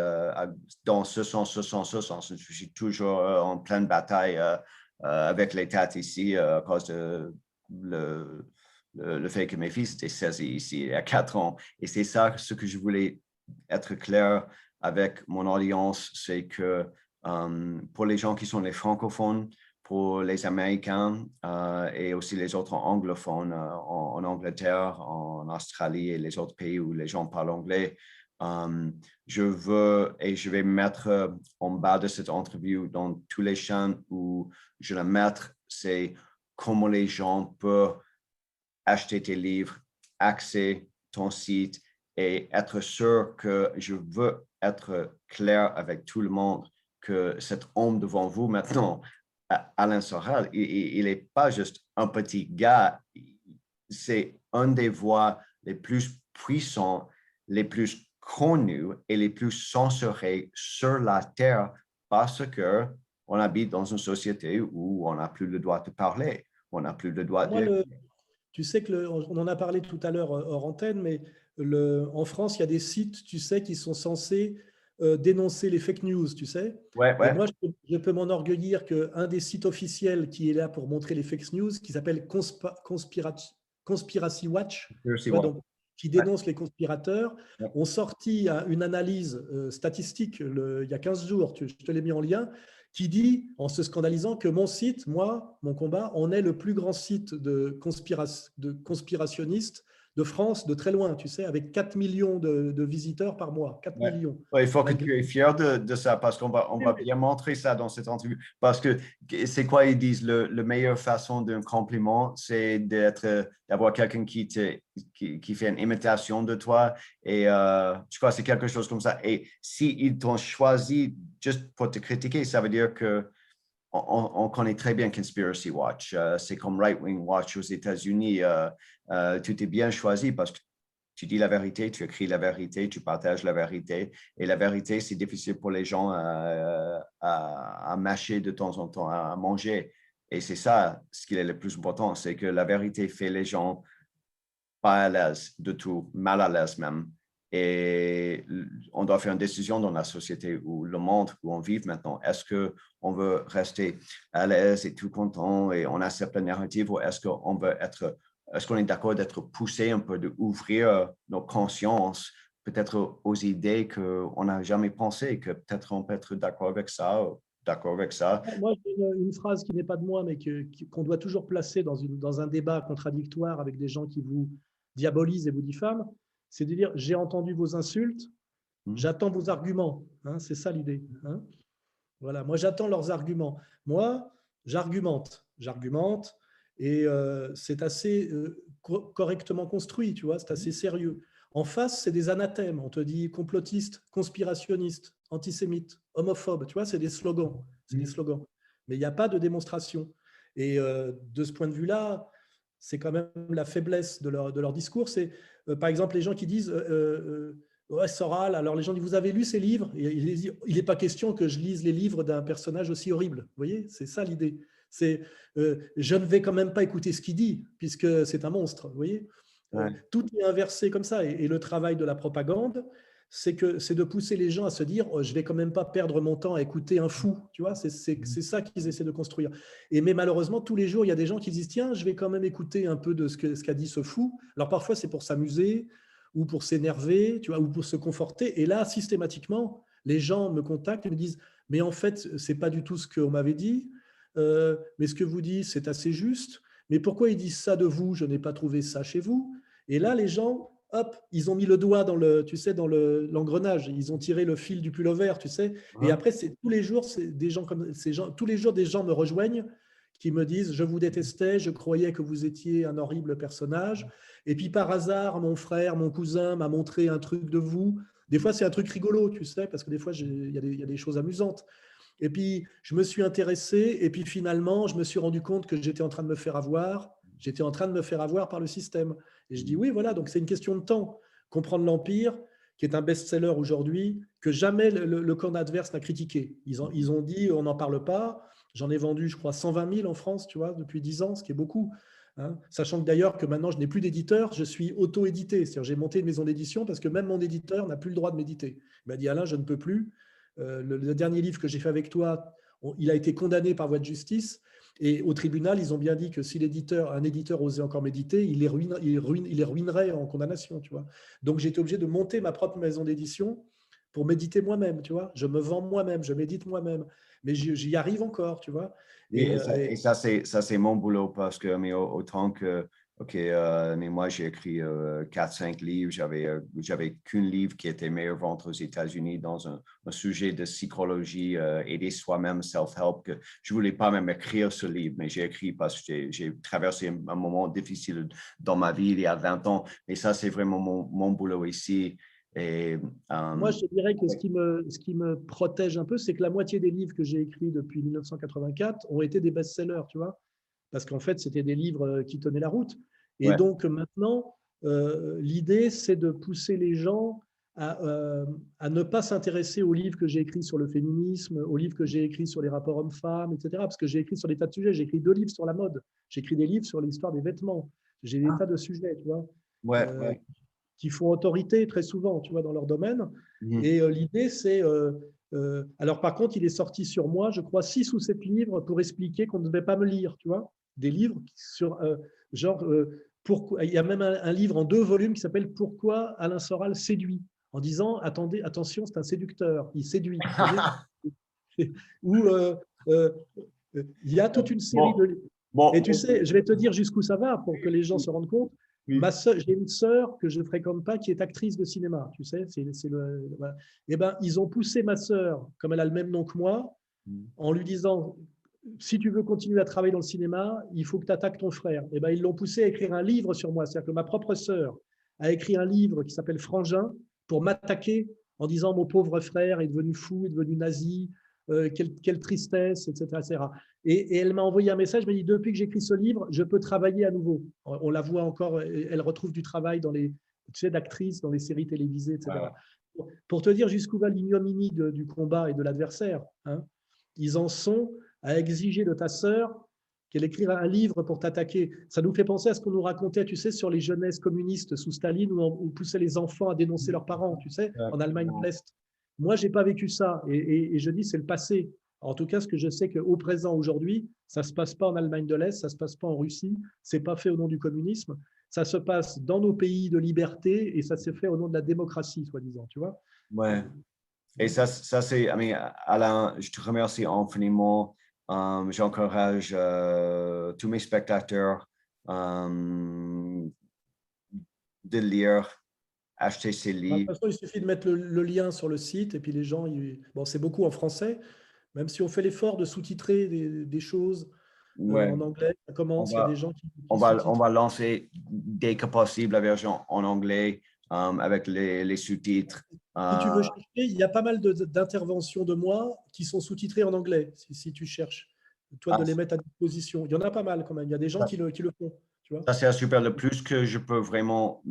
A: dans ce sens, ce sens, ce sens. Je suis toujours en pleine bataille avec les têtes ici à cause de le fait que mes fils étaient saisis ici il y a 4 ans. Et c'est ça ce que je voulais être clair avec mon audience, c'est que pour les gens qui sont les francophones, pour les Américains et aussi les autres anglophones en Angleterre, en Australie et les autres pays où les gens parlent anglais, je veux et je vais mettre en bas de cette interview dans tous les champs où je vais mettre, c'est comment les gens peuvent acheter tes livres, accéder ton site et être sûr que je veux être clair avec tout le monde que cet homme devant vous maintenant, Alain Sorel, il n'est pas juste un petit gars, c'est un des voix les plus puissants, les plus connus et les plus censurés sur la Terre parce qu'on habite dans une société où on n'a plus le droit de parler, on n'a plus le droit
B: Moi,
A: de...
B: tu sais on en a parlé tout à l'heure hors antenne, mais en France, il y a des sites, tu sais, qui sont censés dénoncer les fake news, tu sais.
A: Ouais,
B: Et
A: ouais.
B: moi, je peux m'enorgueillir qu'un des sites officiels qui est là pour montrer les fake news, qui s'appelle Conspiracy Watch, tu vois, donc, qui
A: Ouais,
B: dénonce les conspirateurs,
A: ouais.
B: ont sorti une analyse statistique il y a 15 jours, je te l'ai mis en lien, qui dit, en se scandalisant, que mon site, moi, mon combat, on est le plus grand site de conspirationnistes de France, de très loin, tu sais, avec 4 millions de visiteurs par mois. 4
A: Ouais.
B: millions.
A: Ouais, il faut que
B: Malgré...
A: tu es fier de ça parce on va bien montrer ça dans cette interview. Parce que c'est quoi ils disent, le meilleure façon d'un compliment, c'est d'avoir quelqu'un qui fait une imitation de toi. Et je crois que c'est quelque chose comme ça. Et s'ils t'ont choisi juste pour te critiquer, ça veut dire que on connaît très bien Conspiracy Watch. C'est comme Right Wing Watch aux États-Unis. Tout est bien choisi parce que tu dis la vérité, tu écris la vérité, tu partages la vérité. Et la vérité, c'est difficile pour les gens à mâcher de temps en temps, à manger. Et c'est ça ce qui est le plus important, c'est que la vérité fait les gens pas à l'aise de tout, mal à l'aise même. Et on doit faire une décision dans la société ou le monde où on vit maintenant. Est-ce qu'on veut rester à l'aise et tout content et on accepte la narrative ou est-ce qu'on est d'accord d'être poussé un peu, d'ouvrir nos consciences peut-être aux idées qu'on n'a jamais pensées, que peut-être on peut être d'accord avec ça, ou d'accord avec ça.
B: Moi, j'ai une phrase qui n'est pas de moi, mais qu'on doit toujours placer dans un débat contradictoire avec des gens qui vous diabolisent et vous diffament, c'est de dire, j'ai entendu vos insultes, j'attends vos arguments. Hein, c'est ça l'idée. Hein. Voilà, moi j'attends leurs arguments. Moi, j'argumente, et c'est assez correctement construit, tu vois, c'est assez sérieux. En face, c'est des anathèmes. On te dit complotiste, conspirationniste, antisémite, homophobe, tu vois, c'est des slogans. C'est des slogans. Mais il n'y a pas de démonstration. Et de ce point de vue-là, c'est quand même la faiblesse de leur discours. C'est, par exemple, les gens qui disent ouais, Soral, alors les gens disent, vous avez lu ces livres? Il n'est pas question que je lise les livres d'un personnage aussi horrible. Vous voyez, c'est ça l'idée. C'est, je ne vais quand même pas écouter ce qu'il dit, puisque c'est un monstre. Vous voyez,
A: Ouais.
B: tout est inversé comme ça. Et le travail de la propagande, c'est de pousser les gens à se dire, oh, je vais quand même pas perdre mon temps à écouter un fou. Tu vois, c'est ça qu'ils essaient de construire. Mais malheureusement, tous les jours, il y a des gens qui disent, tiens, je vais quand même écouter un peu de ce qu'a dit ce fou. Alors parfois, c'est pour s'amuser ou pour s'énerver, tu vois, ou pour se conforter. Et là, systématiquement, les gens me contactent et me disent, mais en fait, c'est pas du tout ce qu'on m'avait dit, mais ce que vous dites, c'est assez juste. Mais pourquoi ils disent ça de vous? Je n'ai pas trouvé ça chez vous. Et là, les gens, hop, ils ont mis le doigt tu sais, dans l'engrenage. Ils ont tiré le fil du pullover, tu sais. Et après, tous les jours, des gens comme ces gens, tous les jours, des gens me rejoignent qui me disent, je vous détestais, je croyais que vous étiez un horrible personnage. Et puis par hasard, mon frère, mon cousin m'a montré un truc de vous. Des fois, c'est un truc rigolo, tu sais, parce que des fois, il y a des choses amusantes. Et puis, je me suis intéressé, et puis finalement, je me suis rendu compte que j'étais en train de me faire avoir. J'étais en train de me faire avoir par le système. Et je dis, oui, voilà, donc c'est une question de temps. Comprendre l'Empire, qui est un best-seller aujourd'hui, que jamais le camp adverse n'a critiqué. Ils ont dit, on n'en parle pas. J'en ai vendu, je crois, 120 000 en France, tu vois, depuis 10 ans, ce qui est beaucoup. Hein. Sachant que d'ailleurs que maintenant, je n'ai plus d'éditeur, je suis auto-édité. C'est-à-dire j'ai monté une maison d'édition parce que même mon éditeur n'a plus le droit de m'éditer. Il m'a dit, Alain, je ne peux plus. Le dernier livre que j'ai fait avec toi, il a été condamné par voie de justice. Et au tribunal, ils ont bien dit que si un éditeur osait encore m'éditer, il les ruinerait en condamnation, tu vois. Donc, j'étais obligé de monter ma propre maison d'édition pour m'éditer moi-même, tu vois. Je me vends moi-même, je m'édite moi-même. Mais j'y arrive encore, tu vois.
A: Oui, et ça, c'est mon boulot parce que, mais autant que, OK, mais moi, j'ai écrit 4-5 livres. J'avais qu'un livre qui était meilleure vente aux États-Unis dans un sujet de psychologie, aider soi-même, self-help, que je voulais pas même écrire ce livre, mais j'ai écrit parce que j'ai traversé un moment difficile dans ma vie il y a 20 ans. Et ça, c'est vraiment mon boulot ici. Et,
B: moi, je dirais que ce qui me protège un peu, c'est que la moitié des livres que j'ai écrits depuis 1984 ont été des best-sellers, tu vois, parce qu'en fait, c'était des livres qui tenaient la route. Et
A: ouais,
B: donc maintenant, l'idée, c'est de pousser les gens à ne pas s'intéresser aux livres que j'ai écrits sur le féminisme, aux livres que j'ai écrits sur les rapports hommes-femmes, etc. Parce que j'ai écrit sur des tas de sujets. J'ai écrit 2 livres sur la mode. J'ai écrit des livres sur l'histoire des vêtements. J'ai des tas de sujets, tu vois.
A: ouais,
B: Euh,
A: ouais.
B: qui font autorité très souvent, tu vois, dans leur domaine.
A: Mhm.
B: Et l'idée, c'est… alors, par contre, il est sorti sur moi, je crois, 6 ou 7 livres pour expliquer qu'on ne devait pas me lire, tu vois. Des livres sur, genre, pourquoi… il y a même un livre en 2 volumes qui s'appelle « Pourquoi Alain Soral séduit ?» en disant, attendez, attention, c'est un séducteur, il séduit. Vous voyez. Ou il y a toute une série
A: Bon,
B: de… Et tu
A: bon,
B: sais, je vais te dire jusqu'où ça va pour que les gens se rendent compte.
A: oui.
B: J'ai une sœur que je ne fréquente pas qui est actrice de cinéma, tu sais. Voilà. Eh ben, ils ont poussé ma sœur, comme elle a le même nom que moi, en lui disant, si tu veux continuer à travailler dans le cinéma, il faut que tu attaques ton frère. Eh ben, ils l'ont poussé à écrire un livre sur moi. C'est-à-dire que ma propre sœur a écrit un livre qui s'appelle Frangin pour m'attaquer en disant, mon pauvre frère est devenu fou, est devenu nazi, quelle tristesse, etc., etc. Et elle m'a envoyé un message, elle m'a dit, depuis que j'écris ce livre, je peux travailler à nouveau. On la voit encore, elle retrouve du travail dans les, tu sais, d'actrice, dans les séries télévisées, etc. Pour te dire jusqu'où va l'ignominie du combat et de l'adversaire, hein, ils en sont à exiger de ta sœur qu'elle écrive un livre pour t'attaquer. Ça nous fait penser à ce qu'on nous racontait, tu sais, sur les jeunesses communistes sous Staline, où on poussait les enfants à dénoncer leurs parents, tu sais, en Allemagne de l'Est. Moi, je n'ai pas vécu ça. Et je dis, c'est le passé. En tout cas, ce que je sais qu'au présent, aujourd'hui, ça ne se passe pas en Allemagne de l'Est, ça ne se passe pas en Russie, ce n'est pas fait au nom du communisme, ça se passe dans nos pays de liberté et ça s'est fait au nom de la démocratie, soi-disant, tu vois.
A: Ouais. Et ça c'est, Alain, je te remercie infiniment. J'encourage tous mes spectateurs de lire, acheter ces
B: De toute
A: livres.
B: façon, il suffit de mettre le lien sur le site et puis les gens, bon, c'est beaucoup en français, même si on fait l'effort de sous-titrer des choses
A: Ouais,
B: en anglais, ça
A: on
B: commence, il y a des
A: va,
B: gens
A: on
B: qui
A: va, on
B: sous-titrent.
A: va lancer dès que possible la version en anglais avec les sous-titres.
B: Si tu veux
A: Euh,
B: chercher, il y a pas mal d'interventions de moi qui sont sous-titrées en anglais, si tu cherches. Toi, de les mettre à disposition. Il y en a pas mal quand même. Il y a des gens qui le font. Tu vois.
A: Ça, c'est super. Le plus que je peux vraiment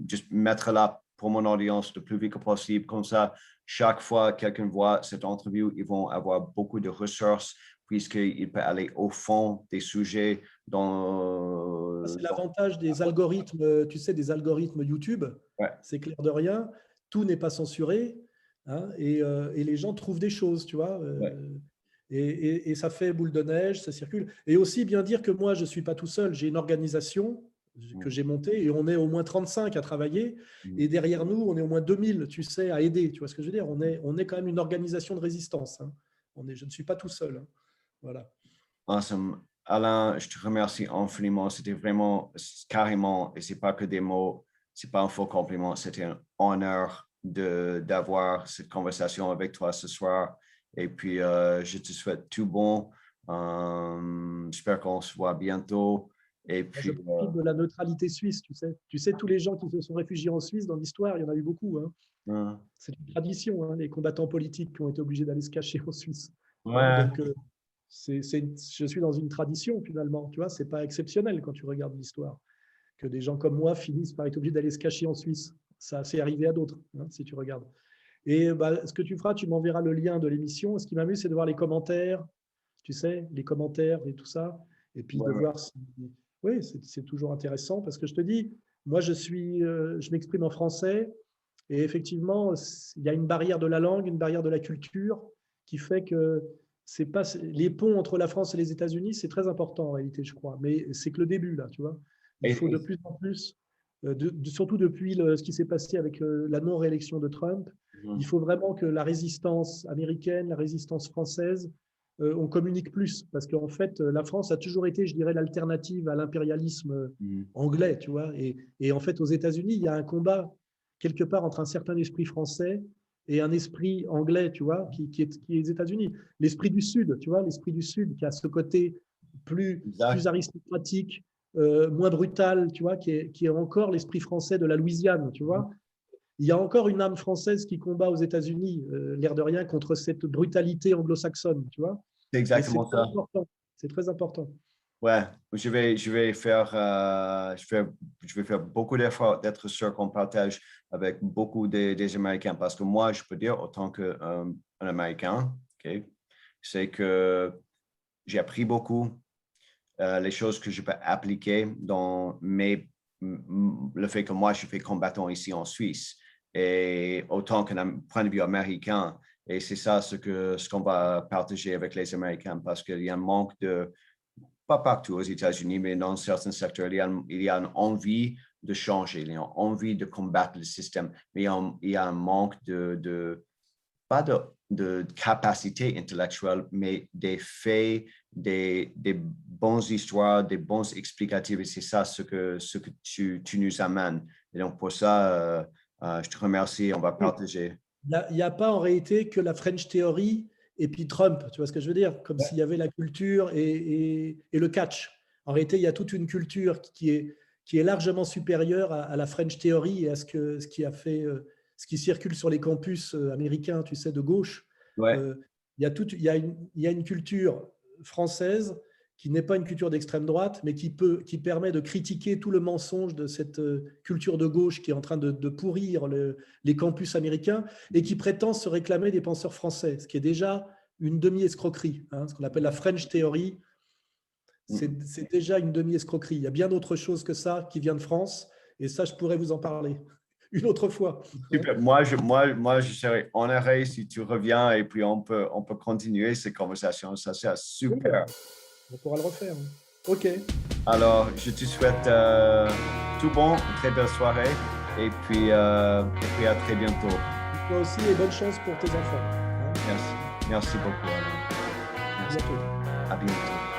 A: juste mettre là pour mon audience le plus vite que possible. Comme ça, chaque fois que quelqu'un voit cette interview, ils vont avoir beaucoup de ressources puisqu'il peut aller au fond des sujets
B: C'est l'avantage des algorithmes, tu sais, des algorithmes YouTube.
A: ouais,
B: C'est clair de rien. Tout n'est pas censuré. Hein, et les gens trouvent des choses, tu vois.
A: ouais.
B: Et ça fait boule de neige, ça circule. Et aussi bien dire que moi, je ne suis pas tout seul. J'ai une organisation que j'ai montée et on est au moins 35 à travailler. Et derrière nous, on est au moins 2000, tu sais, à aider. Tu vois ce que je veux dire? On est quand même une organisation de résistance. Hein. Je ne suis pas tout seul. Hein. Voilà.
A: Awesome. Alain, je te remercie infiniment. C'était vraiment carrément, et c'est pas que des mots, c'est pas un faux compliment, c'était un honneur d'avoir cette conversation avec toi ce soir. Et puis, je te souhaite tout bon. J'espère qu'on se voit bientôt. Et
B: Je
A: puis,
B: profite de la neutralité suisse, tu sais. Tu sais, tous les gens qui se sont réfugiés en Suisse dans l'histoire, il y en a eu beaucoup. Hein. C'est une tradition, hein, les combattants politiques qui ont été obligés d'aller se cacher en Suisse. Hein,
A: ouais,
B: donc, je suis dans une tradition finalement. Tu vois, c'est pas exceptionnel quand tu regardes l'histoire que des gens comme moi finissent par être obligés d'aller se cacher en Suisse. Ça s'est arrivé à d'autres, hein, si tu regardes. Et ce que tu feras, tu m'enverras le lien de l'émission. Ce qui m'amuse, c'est de voir les commentaires, tu sais, les commentaires et tout ça. Et puis de voir si… Oui, c'est toujours intéressant parce que je te dis, moi, je m'exprime en français et effectivement, il y a une barrière de la langue, une barrière de la culture qui fait que c'est pas… Les ponts entre la France et les États-Unis, c'est très important en réalité, je crois. Mais c'est que le début, là, tu vois. Il faut de plus en plus, surtout depuis ce qui s'est passé avec la non-réélection de Trump, il faut vraiment que la résistance américaine, la résistance française, on communique plus. Parce qu'en fait, la France a toujours été, je dirais, l'alternative à l'impérialisme anglais, tu vois. Et en fait, aux États-Unis, il y a un combat quelque part entre un certain esprit français et un esprit anglais, tu vois, qui est les États-Unis. L'esprit du Sud, tu vois, l'esprit du Sud qui a ce côté plus aristocratique, moins brutal, tu vois, qui est encore l'esprit français de la Louisiane, tu vois. Il y a encore une âme française qui combat aux États-Unis, l'air de rien, contre cette brutalité anglo-saxonne, tu vois.
A: C'est exactement ça.
B: C'est très important.
A: Ouais, je vais faire beaucoup d'efforts d'être sûr qu'on partage avec beaucoup des Américains parce que moi, je peux dire, autant qu'un Américain, okay, c'est que j'ai appris beaucoup. Les choses que je peux appliquer dans le fait que moi, je suis combattant ici en Suisse, et autant qu'un point de vue américain. Et c'est ça ce qu'on va partager avec les Américains, parce qu'il y a un manque pas partout aux États-Unis, mais dans certains secteurs, il y a une envie de changer, il y a une envie de combattre le système, mais il y a un manque pas de capacité intellectuelle, mais des faits, des bonnes histoires, des bonnes explicatifs. Et c'est ça ce que tu nous amènes. Et donc, pour ça, je te remercie. On va partager.
B: Il n'y a pas en réalité que la French Theory et puis Trump, tu vois ce que je veux dire? Comme s'il y avait la culture et le catch. En réalité, il y a toute une culture qui est largement supérieure à la French Theory et à ce qui circule sur les campus américains, tu sais, de gauche.
A: Ouais.
B: Il y a une culture française qui n'est pas une culture d'extrême droite, mais qui permet de critiquer tout le mensonge de cette culture de gauche qui est en train de pourrir les campus américains et qui prétend se réclamer des penseurs français, ce qui est déjà une demi-escroquerie, hein, ce qu'on appelle la French Theory. C'est déjà une demi-escroquerie. Il y a bien d'autres choses que ça qui vient de France, et ça, je pourrais vous en parler une autre fois.
A: Super. Moi, je serai honoré si tu reviens et puis on peut continuer ces conversations. Ça, c'est super.
B: On pourra le refaire. OK.
A: Alors, je te souhaite tout bon, une très belle soirée et puis à très bientôt.
B: Toi aussi et bonne chance pour tes enfants.
A: Merci beaucoup.
B: À bientôt.
A: À bientôt.